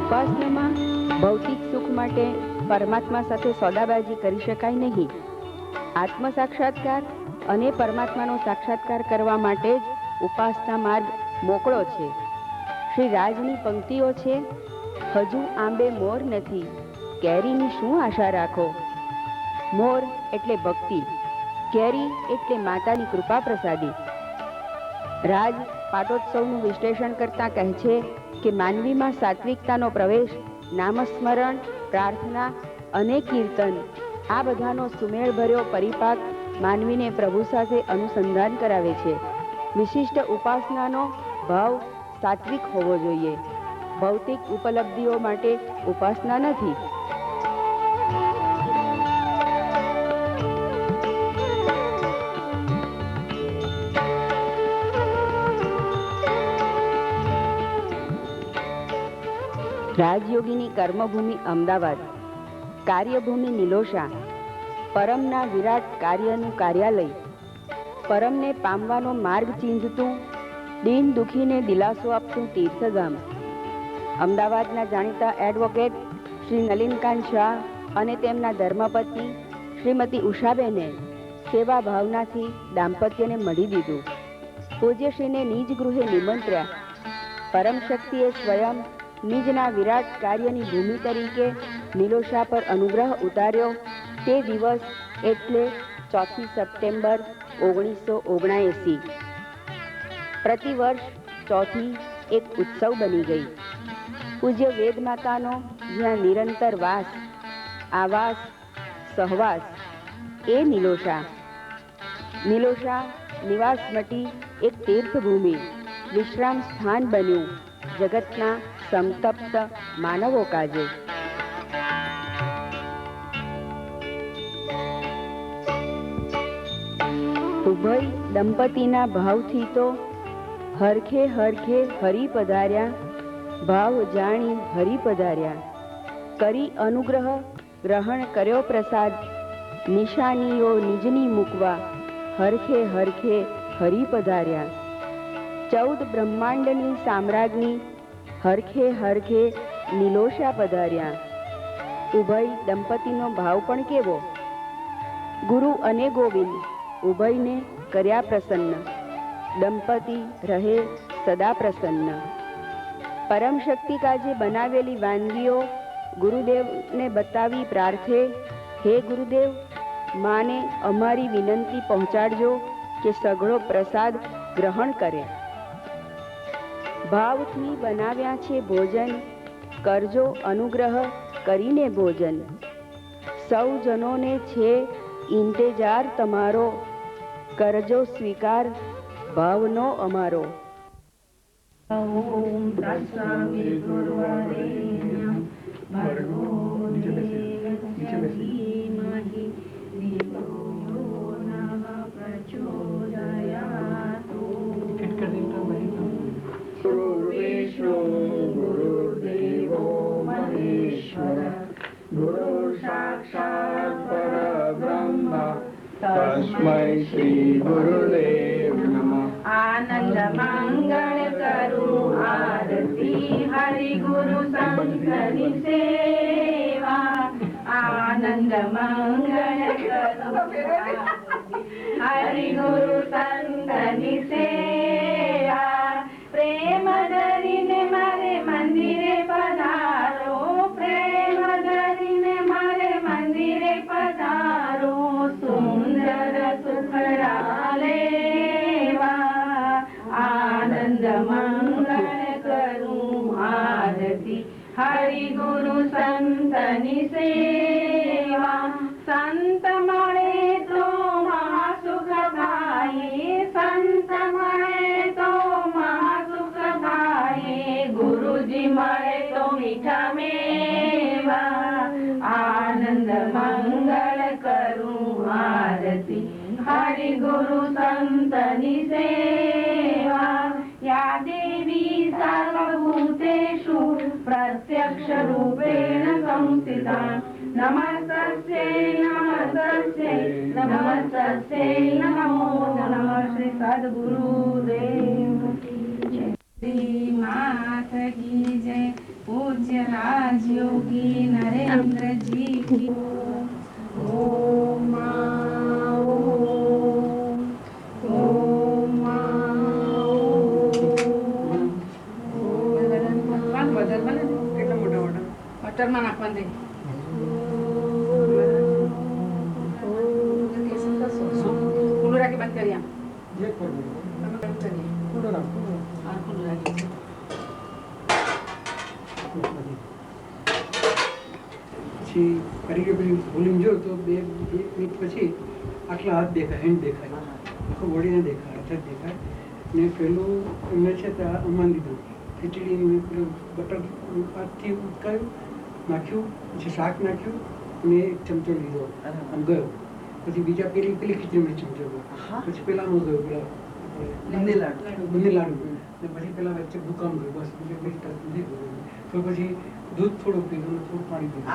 ઉપાસનામાં ભૌતિક સુખ માટે પરમાત્મા સાથે સોદાબાજી કરી શકાય નહીં. આત્મ સાક્ષાત્કાર અને પરમાત્માનો સાક્ષાત્કાર કરવા માટે જ ઉપાસના માર્ગ મોકળો છે. શ્રી રાજની પંક્તિઓ છે, હજુ આંબે મોર નથી, કેરીની શું આશા રાખો. મોર એટલે ભક્તિ, કેરી એટલે માતાની કૃપા પ્રસાદી. રાજ પાટોત્સવનું વિશ્લેષણ કરતા કહે છે કે માનવીમાં સાત્વિકતાનો પ્રવેશ નામસ્મરણ, પ્રાર્થના અને કીર્તન આ બધાનો સુમેળભર્યો પરિપાક માનવીને પ્રભુ સાથે અનુસંધાન કરાવે છે. વિશિષ્ટ ઉપાસનાનો ભાવ સાત્વિક હોવો જોઈએ. ભૌતિક ઉપલબ્ધિઓ માટે ઉપાસના નથી. રાજયોગીની કર્મભૂમિ અમદાવાદ, કાર્યભૂમિ નિલોષા, પરમના વિરાટ કાર્યનું કાર્યાલય, પરમને પામવાનો માર્ગ ચીંધતું, દીન દુખીને દિલાસો આપતું તીર્થધામ. અમદાવાદના જાણીતા એડવોકેટ શ્રી નલિનકાંત શાહ અને તેમના ધર્મપત્ની શ્રીમતી ઉષાબેને સેવા ભાવનાથી દાંપત્યને મળી દીધું. પૂજ્યશ્રીને નિજ ગૃહે નિમંત્ર્યા. પરમ શક્તિએ સ્વયં નિજના વિરાટ કાર્યની ભૂમિ તરીકે નિલોષા પર અનુગ્રહ ઉતાર્યો. તે દિવસ એટલે 4 સપ્ટેમ્બર 1979. પ્રતિવર્ષ ચોથી એક ઉત્સવ બની ગઈ. પૂજ્ય વેદમાતાનો જ્યાં નિરંતર વાસ, આવાસ, સહવાસ એ નિલોષા. નિલોષા નિવાસ મટી એક તીર્થભૂમિ, વિશ્રામ સ્થાન બન્યું જગતના સંતપ્ત માનવો કાજે. ઉભય દંપતીના ભાવથી તો હરખે હરખે હરી પધાર્યા, ભાવ જાણી હરી પધાર્યા. કરી અનુગ્રહ ગ્રહણ કર્યો પ્રસાદ, નિશાનીઓ નિજની મૂકવા હરખે હરખે હરી પધાર્યા. 14 બ્રહ્માંડની સામ્રાજ્ઞી હરખે હરખે નિલોષા પધાર્યા. ઉભય દંપતીનો ભાવ પણ કેવો! ગુરુ અને ગોવિંદ ઉભયને કર્યા પ્રસન્ન, દંપતી રહે સદા પ્રસન્ન. પરમ શક્તિ કાજે બનાવેલી વાનગીઓ ગુરુદેવને બતાવી પ્રાર્થે, હે ગુરુદેવ, માને અમારી વિનંતી પહોંચાડજો કે સઘળો પ્રસાદ ગ્રહણ કરે. ભાવથી બનાવ્યા છે ભોજન, કરજો અનુગ્રહ કરીને ભોજન. સૌ જનોને છે ઇંતજાર તમારો, કરજો સ્વીકાર ભાવનો અમારો. ઓમ તત્સવિતુર્વરેણ્યં ભર્ગો દેવસ્ય ધીમહિ ધિયો યો નઃ પ્રચોદયાતુ. ગુરુર્વિષ્ણુ ગુરુર્દેવો મહેશ્વર, ગુરુ સાક્ષાત પરબ્રહ્મ તસ્મૈ શ્રી ગુરુદેવ નમઃ. આનંદ મંગળ કરું આરતી હરિ ગુરુ સંતની સેવા. આનંદ મંગળ કરું હરિ ગુરુ સંતની સેવા. પ્રેમ ધરીને મારે મંદિરે પધારો, પ્રેમ ધરીને મારે મંદિરે પધારો. સુંદર સુખડા લેવા આનંદ મંગળ કરું આરતી હરિ ગુરુ સંતની સેવા. સંત મળે તો મહાસુખ થાય, સંત મળે તો મહાસુખ થાય. ગુરુજી મળે તો મીઠા મેવા. આનંદ મંગળ કરું આરતી હરિ ગુરુ સંતની સેવા. યા દેવી સર્વભૂતેષુ પ્રત્યક્ષ રૂપેણ સંસ્થિતા. નમસ્તસ્યૈ નમસ્તસ્યૈ નમસ્તસ્યૈ નમો નમઃ. શ્રી સદગુરુદેવ. માત કી જય. पूज्य राजयोगी नरेंद्र जी की ओम मां ओम ओम मां ओम बटરમાં નાખવાનું દે ખુલ્લું રાખી બંધ કરી આમ ખુલ્લું રાખી પછી કરી કે પેલી ભૂલીને જો તો બે મિનિટ પછી આટલા હાથ દેખાય, હેન્ડ દેખાય, આખો બોડીને દેખાય, હાથ જ દેખાય. ને પેલું એમને છે તે અમાન દીધું ખીચડી પેલું બટર હાથથી ઉટકાયું, નાખ્યું, પછી શાક નાખ્યું અને એક ચમચો લીધો આમ ગયો. પછી બીજા પેલી ખીચડીમાં ચમચો ગયો, પછી પેલામાં ગયો, પેલા બુંદી લાડુ, ને પછી પેલા વચ્ચે દુકાન ગયું. બસ બીજું કંઈ ટચ નથી ગયું. તો પછી દૂધ થોડું પીધું, થોડું પાણી પીધું.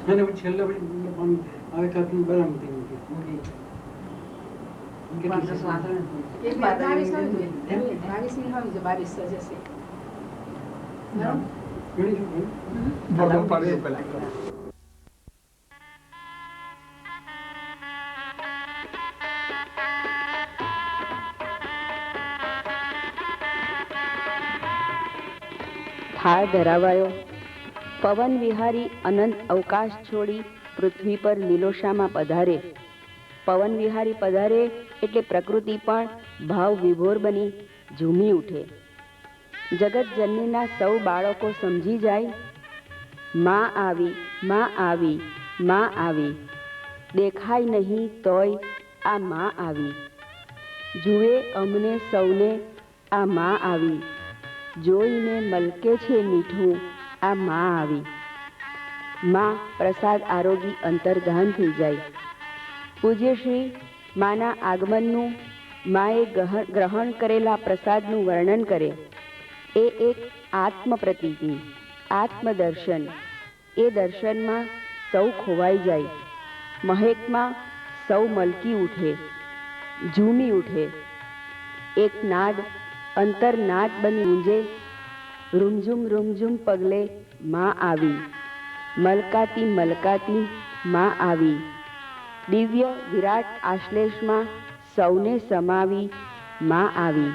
અને પછી છેલ્લે પછી આવે ખાતું બરાબર થઈ ગયું. થાળ ધરાવાયો. પવન વિહારી અનંત અવકાશ છોડી પૃથ્વી પર લીલોશામાં પધારે. પવન વિહારી પધારે એટલે પ્રકૃતિ પણ ભાવ વિભોર બની ઝૂમી ઉઠે. જગત જનનીના સૌ બાળકો સમજી જાય, માં આવી, માં આવી, માં આવી. દેખાય નહીં તોય આ માં આવી. જુએ અમને સૌને આ માં આવી. જોઈને મલકે છે મીઠું આ માં આવી. માં પ્રસાદ આરોગી અંતર્ધાન થઈ જાય. પૂજ્ય શ્રી માના આગમનનું માએ ગ્રહણ કરેલા પ્રસાદનું વર્ણન કરે. એ એક આત્મ પ્રતીતિ, આત્મદર્શન. એ દર્શનમાં સૌ ખોવાઈ જાય. મહેકમાં સૌ મલકી ઉઠે, ઝૂમી ઉઠે. એક નાદ અંતરનાદ બની ઊંજે. રૂમઝુમ રૂમઝુમ પગલે માં આવી. મલકાતી મલકાતી માં આવી. દિવ્ય વિરાટ આશ્લેષમાં સૌને સમાવી માં આવી.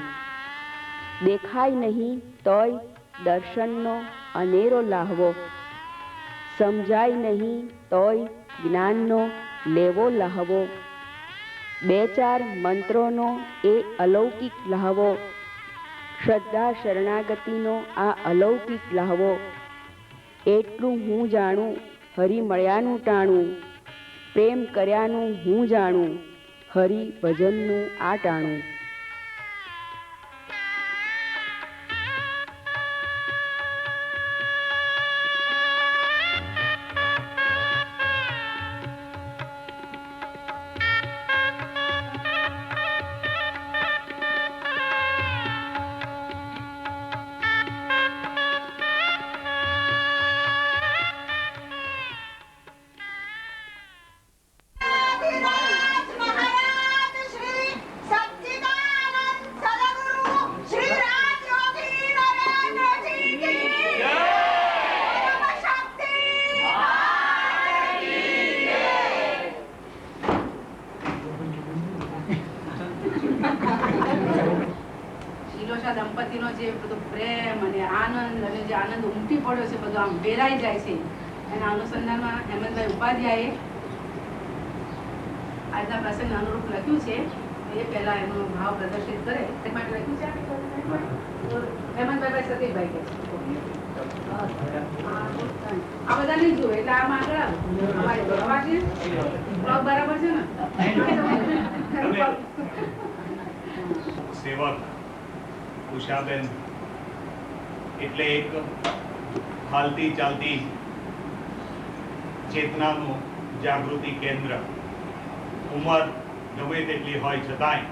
દેખાય નહીં તોય દર્શનનો અનેરો લાહવો. સમજાય નહીં તોય જ્ઞાનનો લેવો લહાવો. બે ચાર મંત્રોનો એ અલૌકિક લહાવો. શ્રદ્ધા શરણાગતિનો આ અલૌકિક લહાવો. એટલું હું જાણું, હરિ મળ્યાનું ટાણું. પ્રેમ કર્યાનું હું જાણું, હરિ ભજનનું આ ટાણું. દંપતીનો જે બધો પ્રેમ અને આનંદ અને જે આનંદ ઉમટી પડ્યો છે બધો આમ વેરાઈ જાય છે. એના અનુસંધાનમાં હેમંતભાઈ ઉપાધ્યાયે આજના પ્રસંગને અનુરૂપ લખ્યું છે. એ પહેલા એનો ભાવ પ્રદર્શિત કરે તે માટે લખ્યું છે. હેમંતભાઈ સતીશભાઈ કે આ બધા નહીં જોવે એટલે આમ આગળ આવે બરાબર છે ને. સેવક ઉષાબેન એટલે એક હાલતી ચાલતી ચેતનાનું જાગૃતિ કેન્દ્ર. ઉંમર ગમે તેટલી હોય છતાંય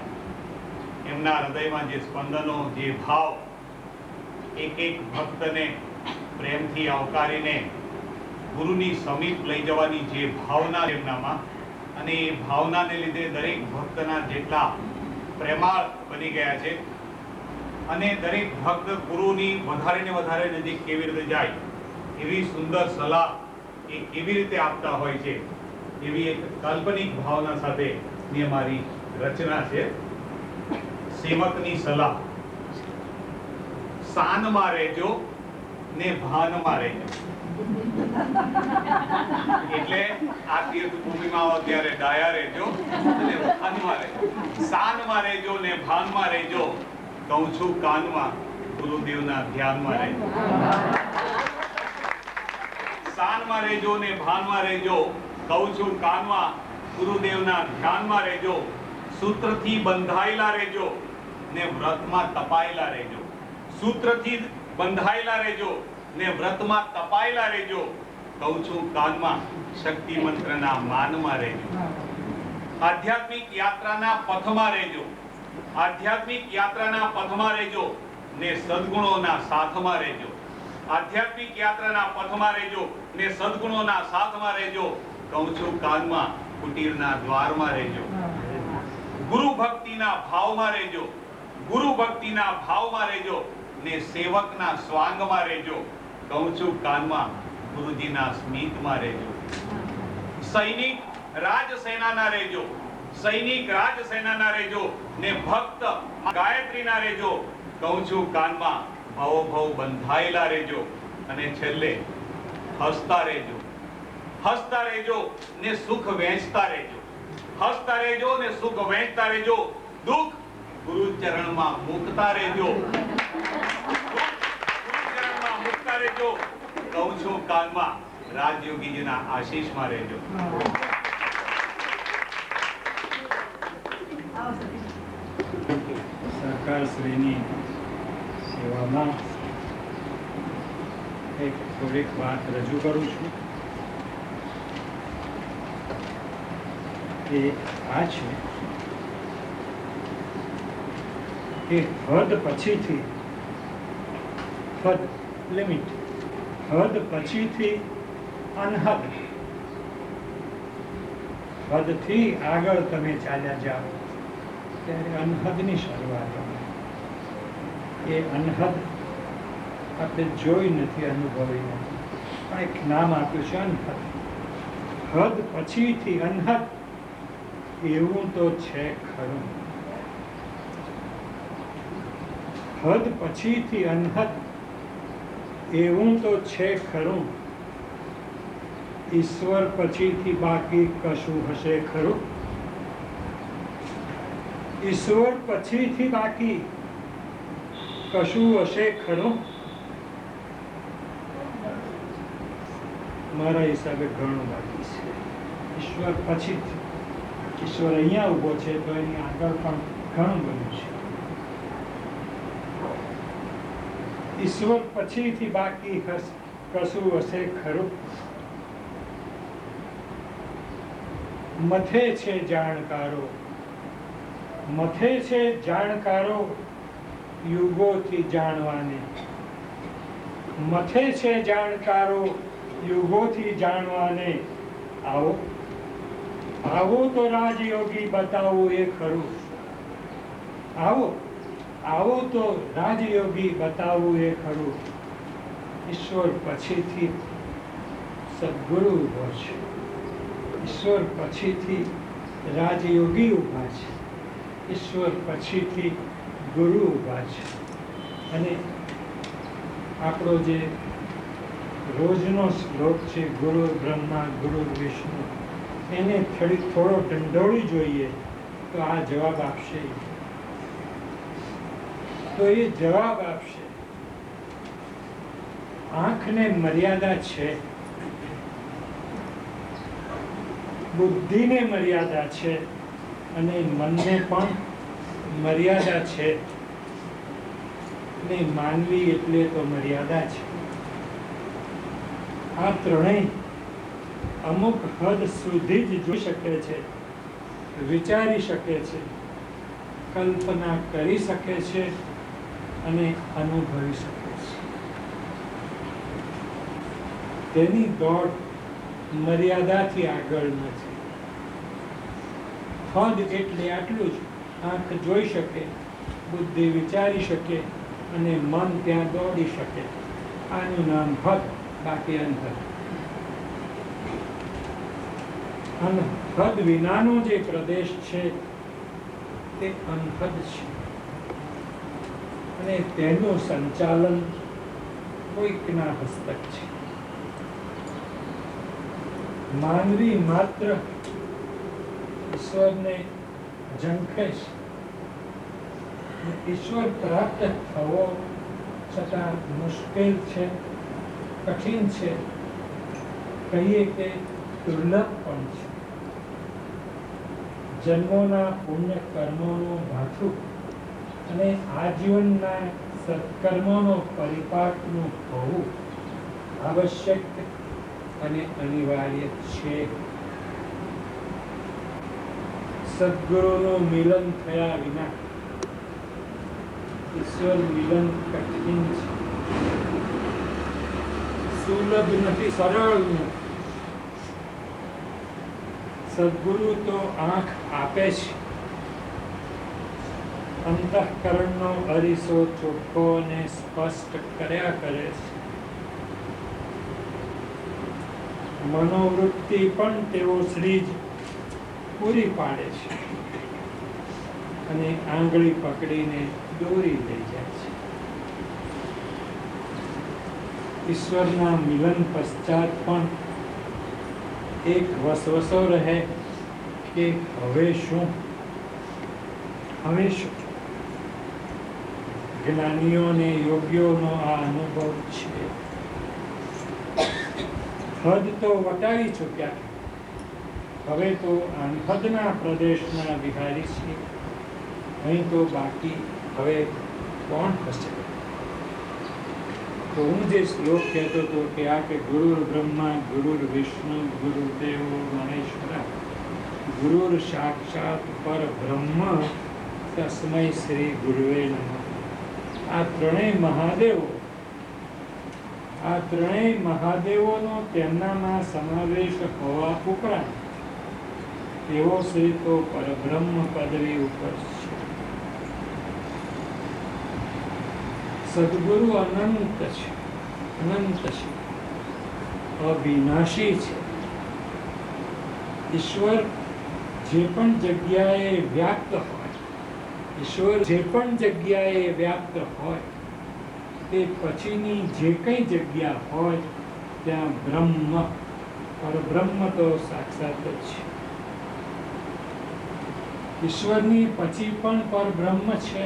એમના હૃદયમાં જે સ્પંદનો, જે ભાવ, એક એક ભક્તને પ્રેમથી આવકારીને ગુરુની સમીપ લઈ જવાની જે ભાવના એમનામાં, અને એ ભાવનાને લીધે દરેક ભક્તના જેટલા પ્રેમાળ બની ગયા છે અને દરેક ભક્ત ગુરુની વધારે ને વધારે નજીક કેવી રીતે જાય એવી સુંદર સલાહ એ કેવી રીતે આપતા હોય છે એવી એક કાલ્પનિક ભાવના સાથે ની અમારી રચના છે. સેવકની સલાહ. શાનમાં રહેજો ને ભાનમાં રહેજો. એટલે આ તીર્થ ભૂમિમાં આવો ત્યારે ડાયા રહેજો અને ભાનમાં રહેજો. શાનમાં રહેજો ને ભાનમાં રહેજો. કહું છું કાનમાં ગુરુદેવના ધ્યાનમાં રહેજો. શાનમાં રહેજો ને ભાનમાં રહેજો. કહું છું કાનમાં ગુરુદેવના ધ્યાનમાં રહેજો. સૂત્રથી બંધાયેલા રહેજો ને વ્રતમાં તપાયેલા રહેજો. સૂત્રથી બંધાયેલા રહેજો ને વ્રતમાં તપાયેલા રહેજો. કહું છું કાનમાં શક્તિ મંત્રના માનમાં રહેજો. આધ્યાત્મિક યાત્રાના પથમાં રહેજો. આધ્યાત્મિક યાત્રાના પથમાં રહેજો ને સદ્ગુણોના સાથમાં રહેજો. આધ્યાત્મિક યાત્રાના પથમાં રહેજો ને સદ્ગુણોના સાથમાં રહેજો. કહું છું કાનમાં કુટીરના દ્વારમાં રહેજો. ગુરુ ભક્તિના ભાવમાં રહેજો. ગુરુ ભક્તિના ભાવમાં રહેજો ને સેવકના સ્વાંગમાં રહેજો. કહું છું કાનમાં ગુરુજીના સ્મિતમાં રહેજો. સૈનિક રાજસેનાના રહેજો. સૈનિક રાજસેનાના રહેજો ને ભક્ત ગાયત્રીના રહેજો. કહું છું કાનમાં ભવ બંધાયેલા રહેજો. અને છેલ્લે હસતા રહેજો. હસતા રહેજો ને સુખ વહેંચતા રહેજો. હસતા રહેજો ને સુખ વહેંચતા રહેજો. દુઃખ ગુરુ ચરણમાં મૂકતા રહેજો. રહેજો. કહું છું કાનમાં રાજયોગીજીના આશીષમાં રહેજો. સરકારશ્રીની સેવામાં એક થોડીક વાત રજૂ કરું છું. એ આ છે કે હદ પછીથી લિમિટ હદ પછીથી અનહદ. હદથી આગળ તમે ચાલ્યા જાઓ ત્યારે અનહદની શરૂઆત હોય. એ અનહદ આપણે જોઈ નથી, અનુભવી નથી, પણ એક નામ આપ્યું છે અનહદ. હદ પછીથી અનહદ એવું તો છે ખરું. હદ પછીથી અનહદ એવું તો છે ખરું. ઈશ્વર પછીથી બાકી કશું હશે ખરું. ઈશ્વર પછીથી બાકી કશું હશે ખરું. મારા હિસાબે ઘણું બાકી છે. ઈશ્વર પછીથી, ઈશ્વર અહીંયા ઊભો છે તો એની આગળ પણ ઘણું બધું છે. ઈશ્વર પછીથી બાકી કશું હશે ખરું. મથે છે જાણકારો, મથે છે જાણકારો યુગોથી જાણવાને. મથે છે જાણકારો યુગોથી જાણવાને. આવો આવો તો રાજયોગી બતાવું એ ખરું. આવો આવો તો રાજયોગી બતાવું એ ખરું. ઈશ્વર પછીથી સદગુરુ ઊભો છે. ઈશ્વર પછીથી રાજયોગી ઊભા છે. ઈશ્વર પછીથી ગુરુ ઊભા છે. અને આપણો જે રોજનો શ્લોક છે ગુરુ બ્રહ્મા ગુરુ વિષ્ણુ, એને થોડો ઢંઢોળી જોઈએ તો આ જવાબ આપશે. તો એ જવાબ આપશે. આંખને મર્યાદા છે, બુદ્ધિને મર્યાદા છે અને મનને પણ મર્યાદા છે. ને માનવી એટલે તો મર્યાદા છે. આ ત્રણેય અમુક હદ સુધી જ જોઈ શકે છે, વિચારી શકે છે, કલ્પના કરી શકે છે અને અનુભવી શકે છે. તેની દોડ મર્યાદાથી આગળ નથી. હદ એટલે આટલું જ. આંખ જોઈ શકે, બુદ્ધિ વિચારી શકે અને મન ત્યાં દોડી શકે. આનું નામ હદ, બાકી અનહદ. અનહદ વિનાનો જે પ્રદેશ છે તે અનહદ છે, અને તેનું સંચાલન કોઈકના હસ્તક છે. માનવી માત્ર ઈશ્વરને ઝંખે છે. ઈશ્વર પ્રાપ્ત થવો છતાં મુશ્કેલ છે, કઠિન છે, કહીએ કે દુર્લભ પણ છે. જન્મોના પુણ્ય કર્મોનું ભાથું અને આજીવનના સત્કર્મોનો પરિપાકનું હોવું આવશ્યક અને અનિવાર્ય છે. સદગુરુનું મિલન થયા વિના ઈશ્વર મિલન કઠિન છે, સુલભ નથી, સરળ નથી. સદગુરુ તો આંખ આપે છે, અંતઃકરણનો અરીસો ચોખ્ખો અને સ્પષ્ટ કર્યા કરે છે. મનોવૃત્તિ પણ તેઓ શ્રી જ પૂરી પાડે છે અને આંગળી પકડીને દોરી લઈ જાય છે. ઈશ્વરના મિલન પશ્ચાત પણ એક વસવસો રહે કે હવે શું, હવે શું. જ્ઞાનીઓ અને યોગીઓનો આ અનુભવ છે. હદ તો વટાવી ચૂક્યા, હવે તો અનહદના પ્રદેશના વિહારી છીએ. અહીં તો બાકી હવે કોણ હશે? તો હું જે શ્લોક કહેતો હતો કે આ કે ગુરુર બ્રહ્મા ગુરુર વિષ્ણુ ગુરુદેવો મહેશ્વરા ગુરુર સાક્ષાત પરબ્રહ્મ તસ્મૈ શ્રી ગુરુવે નમઃ. આ ત્રણેય મહાદેવોનો તેમનામાં સમાવેશ હોવા ઉપરાંત તેઓ શ્રી તો પરબ્રહ્મ પદવી ઉપર છે. સદગુરુ અનંત છે, અનંત છે, અવિનાશી છે. ઈશ્વર જે પણ જગ્યાએ વ્યાપ્ત હોય, ઈશ્વર જે પણ જગ્યાએ વ્યાપ્ત હોય તે પછીની જે કઈ જગ્યા હોય ત્યાં બ્રહ્મ, પરબ્રહ્મ તો સાક્ષાત જ છે. ઈશ્વરની પછી પણ પરબ્રહ્મ છે,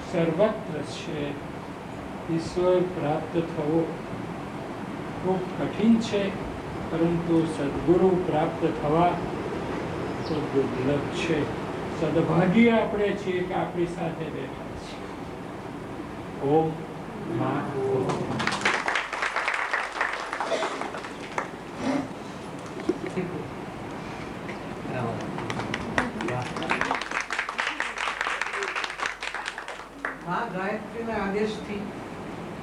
સર્વત્ર છે. ઈશ્વર પ્રાપ્ત થવો ખૂબ કઠિન છે, પરંતુ સદગુરુ પ્રાપ્ત થવા તો દુર્લભ છે. સદભાગી આપણે છીએ કે આપણી સાથે બેઠા છીએ. ઓમ મા મા ગાયત્રીના આદેશથી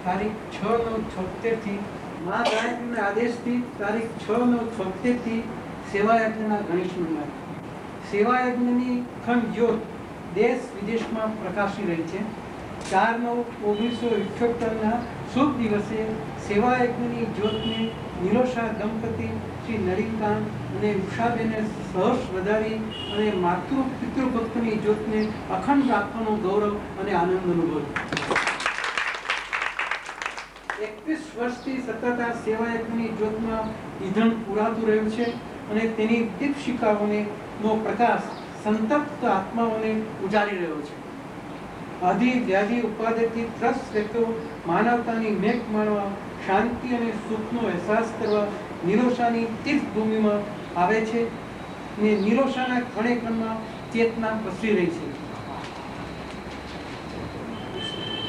તારીખ 6/9/76 થી મા ગાયત્રીના આદેશથી તારીખ 6/9/76 થી સેવાયજ્ઞના ગણેશ મંડળ સેવાયજ્ઞની અખંડ જ્યોત દેશ વિદેશમાં પ્રકાશી રહી છે. 4/9/1978ના શુભ દિવસે સેવાયજ્ઞની જ્યોતને નિરોશા દંપતી શ્રી નલિનકાંત અને ઉષાબેને સહર્ષ વધારી અને માતૃ પિતૃભક્તની જ્યોતને અખંડ રાખવાનો ગૌરવ અને આનંદ અનુભવ્યો. 21 વર્ષથી સતત આ સેવાયજ્ઞની જ્યોતમાં ઈંધણ પુરાતું રહ્યું છે અને તેની દીપશિખાઓને નો પ્રકાશ સંતપ્ત આત્માઓને ઉજાડી રહ્યો છે. આદિ વ્યાધિ ઉપાધિથી ત્રસ્ત રહેતો માનવતાની મેઘ માણવા, શાંતિ અને સુખનો અહેસાસ કરવા નિરોશાની તીર્થભૂમિમાં આવે છે ને નિરોશાના કણે કણમાં ચેતના પ્રસરી રહી છે.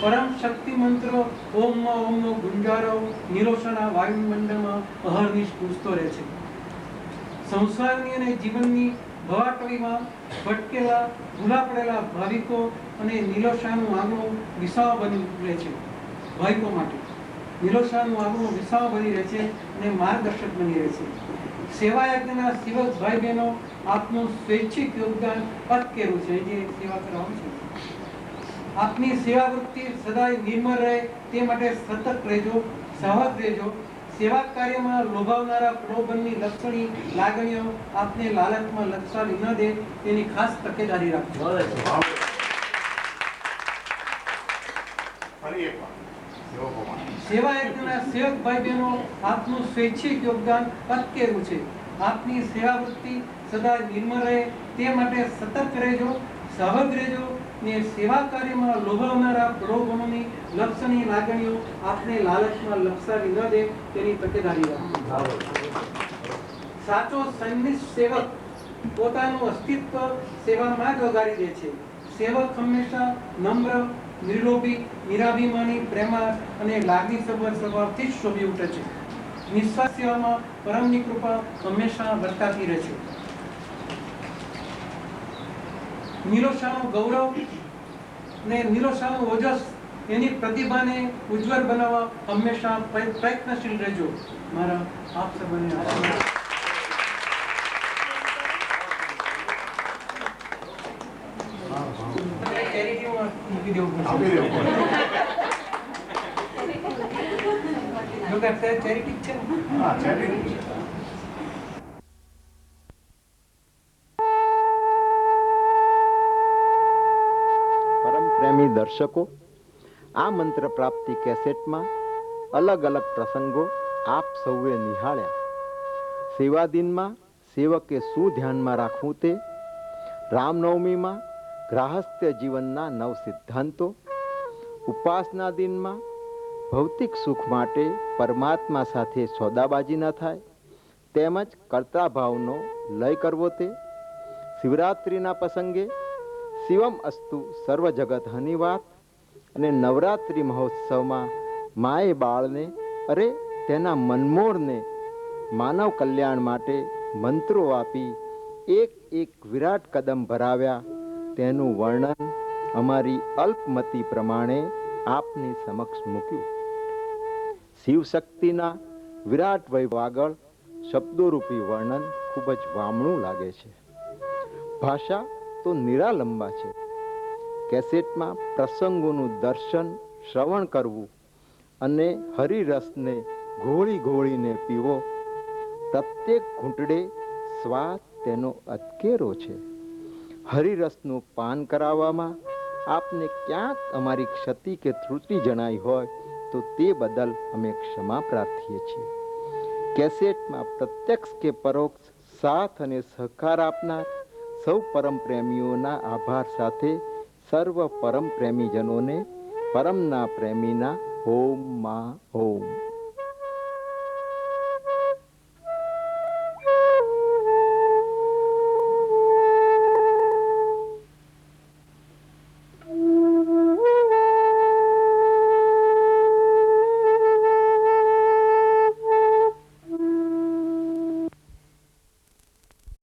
પરમ શક્તિ મંત્ર ઓમમાં ઓમનો ગુંજારો નિરોશાના વાયુમંડળમાં અહર્નિશ ગૂંજતો રહે છે. સંસારની અને જીવનની ભવાટોળીમાં ભટકેલા ભૂલા પડેલા ભાવિકો અને નિરોશાનું આંગણું વિસાવ બની રહે છે. ભાવિકો માટે નિરોશાનું આંગણું વિસાવ બની રહે છે અને માર્ગદર્શક બની રહે છે. સેવાયજ્ઞના સેવક ભાઈ બહેનો આપનું સ્વૈચ્છિક યોગદાન અટકેરું છે. જે સેવા કરાવું છે આપની સેવાવૃત્તિ સદાય નિર્મળ રહે તે માટે સતત રહેજો, સહજ રહેજો. સેવા કાર્યમાં લોભાવનારા પ્રલોભનની લક્ષણી લાગણીઓ આપને લાલચમાં લક્ષાવી ન દે તેની ખાસ તકેદારી રાખજો. સેવા યજ્ઞના સેવક ભાઈ બહેનો આપનું સ્વૈચ્છિક યોગદાન અતકેરું છે. આપની સેવાવૃત્તિ સદા નિર્મળ રહે તે માટે સતત રહેજો, સહજ રહેજો ને સેવા કાર્યમાં લોભાવનારા પ્રલોભનોની લક્ષણી લાગણીઓ આપને લાલચમાં લક્ષાવી ન દે તેની તકેદારી રાખજો. સાચો સન્નિષ્ઠ સેવક પોતાનું અસ્તિત્વ સેવામાં જ વગાડી દે છે. સેવક હંમેશા નમ્ર, નિર્લોભી, નિરાભિમાની, પ્રેમાળ અને લાગણીસભર સ્વભાવથી જ શોભી ઉઠે છે. નિસ્વાર્થ સેવામાં પરમની કૃપા હંમેશા વર્તાતી રહે છે. નિરોષાનું ગૌરવ ને નિરોષાનું ઓજસ એની પ્રતિભાને ઉજ્જવળ બનાવવા હંમેશા પ્રયત્નશીલ રહેજો. મારા આપ સૌને આશીર્વાદ. ચેરિટીમાં મૂકી દેવું પડશે. ચેરિટી છે. હા, ચેરિટી. પ્રેમી દર્શકો, આ મંત્ર પ્રાપ્તિ કેસેટમાં અલગ અલગ પ્રસંગો આપ સૌએ નિહાળ્યા. સેવા દિનમાં સેવકે શું ધ્યાનમાં રાખવું તે, રામનવમીમાં ગ્રાહસ્થ્ય જીવનના નવ સિદ્ધાંતો, ઉપાસના દિનમાં ભૌતિક સુખ માટે પરમાત્મા સાથે સોદાબાજી ન થાય તેમજ કર્તા ભાવનો લય કરવો તે, શિવરાત્રિના પ્રસંગે શિવમ અસ્તુ સર્વ જગત હની વાત અને નવરાત્રિ મહોત્સવમાં માએ બાળને તેના મનમોરને માનવ કલ્યાણ માટે મંત્રો આપી એક એક વિરાટ કદમ ભરાવ્યા તેનું વર્ણન અમારી અલ્પમતી પ્રમાણે આપની સમક્ષ મૂક્યું. શિવશક્તિના વિરાટ વૈભવ આગળ શબ્દોરૂપી વર્ણન ખૂબ જ વામણું લાગે છે. ભાષા તો નિરાલંબા છે. કેસેટમાં પ્રસંગોનું દર્શન શ્રવણ કરવું અને હરિરસને ઘોળી ઘોળીને પીવો. પ્રત્યેક ઘૂંટડે સ્વાદ તેનો અતકેરો છે. હરિરસનું પાન કરાવવામાં આપને ક્યાંક અમારી ક્ષતિ કે ત્રુટિ જણાઈ હોય તો તે બદલ અમે ક્ષમા પ્રાર્થીએ છીએ. કેસેટમાં પ્રત્યક્ષ કે પરોક્ષ સાથ અને સહકાર આપનાર સૌ પરમ પ્રેમીઓના આભાર સાથે સર્વ પરમ પ્રેમીજનોને પરમના પ્રેમીના ઓમ માં ઓમ.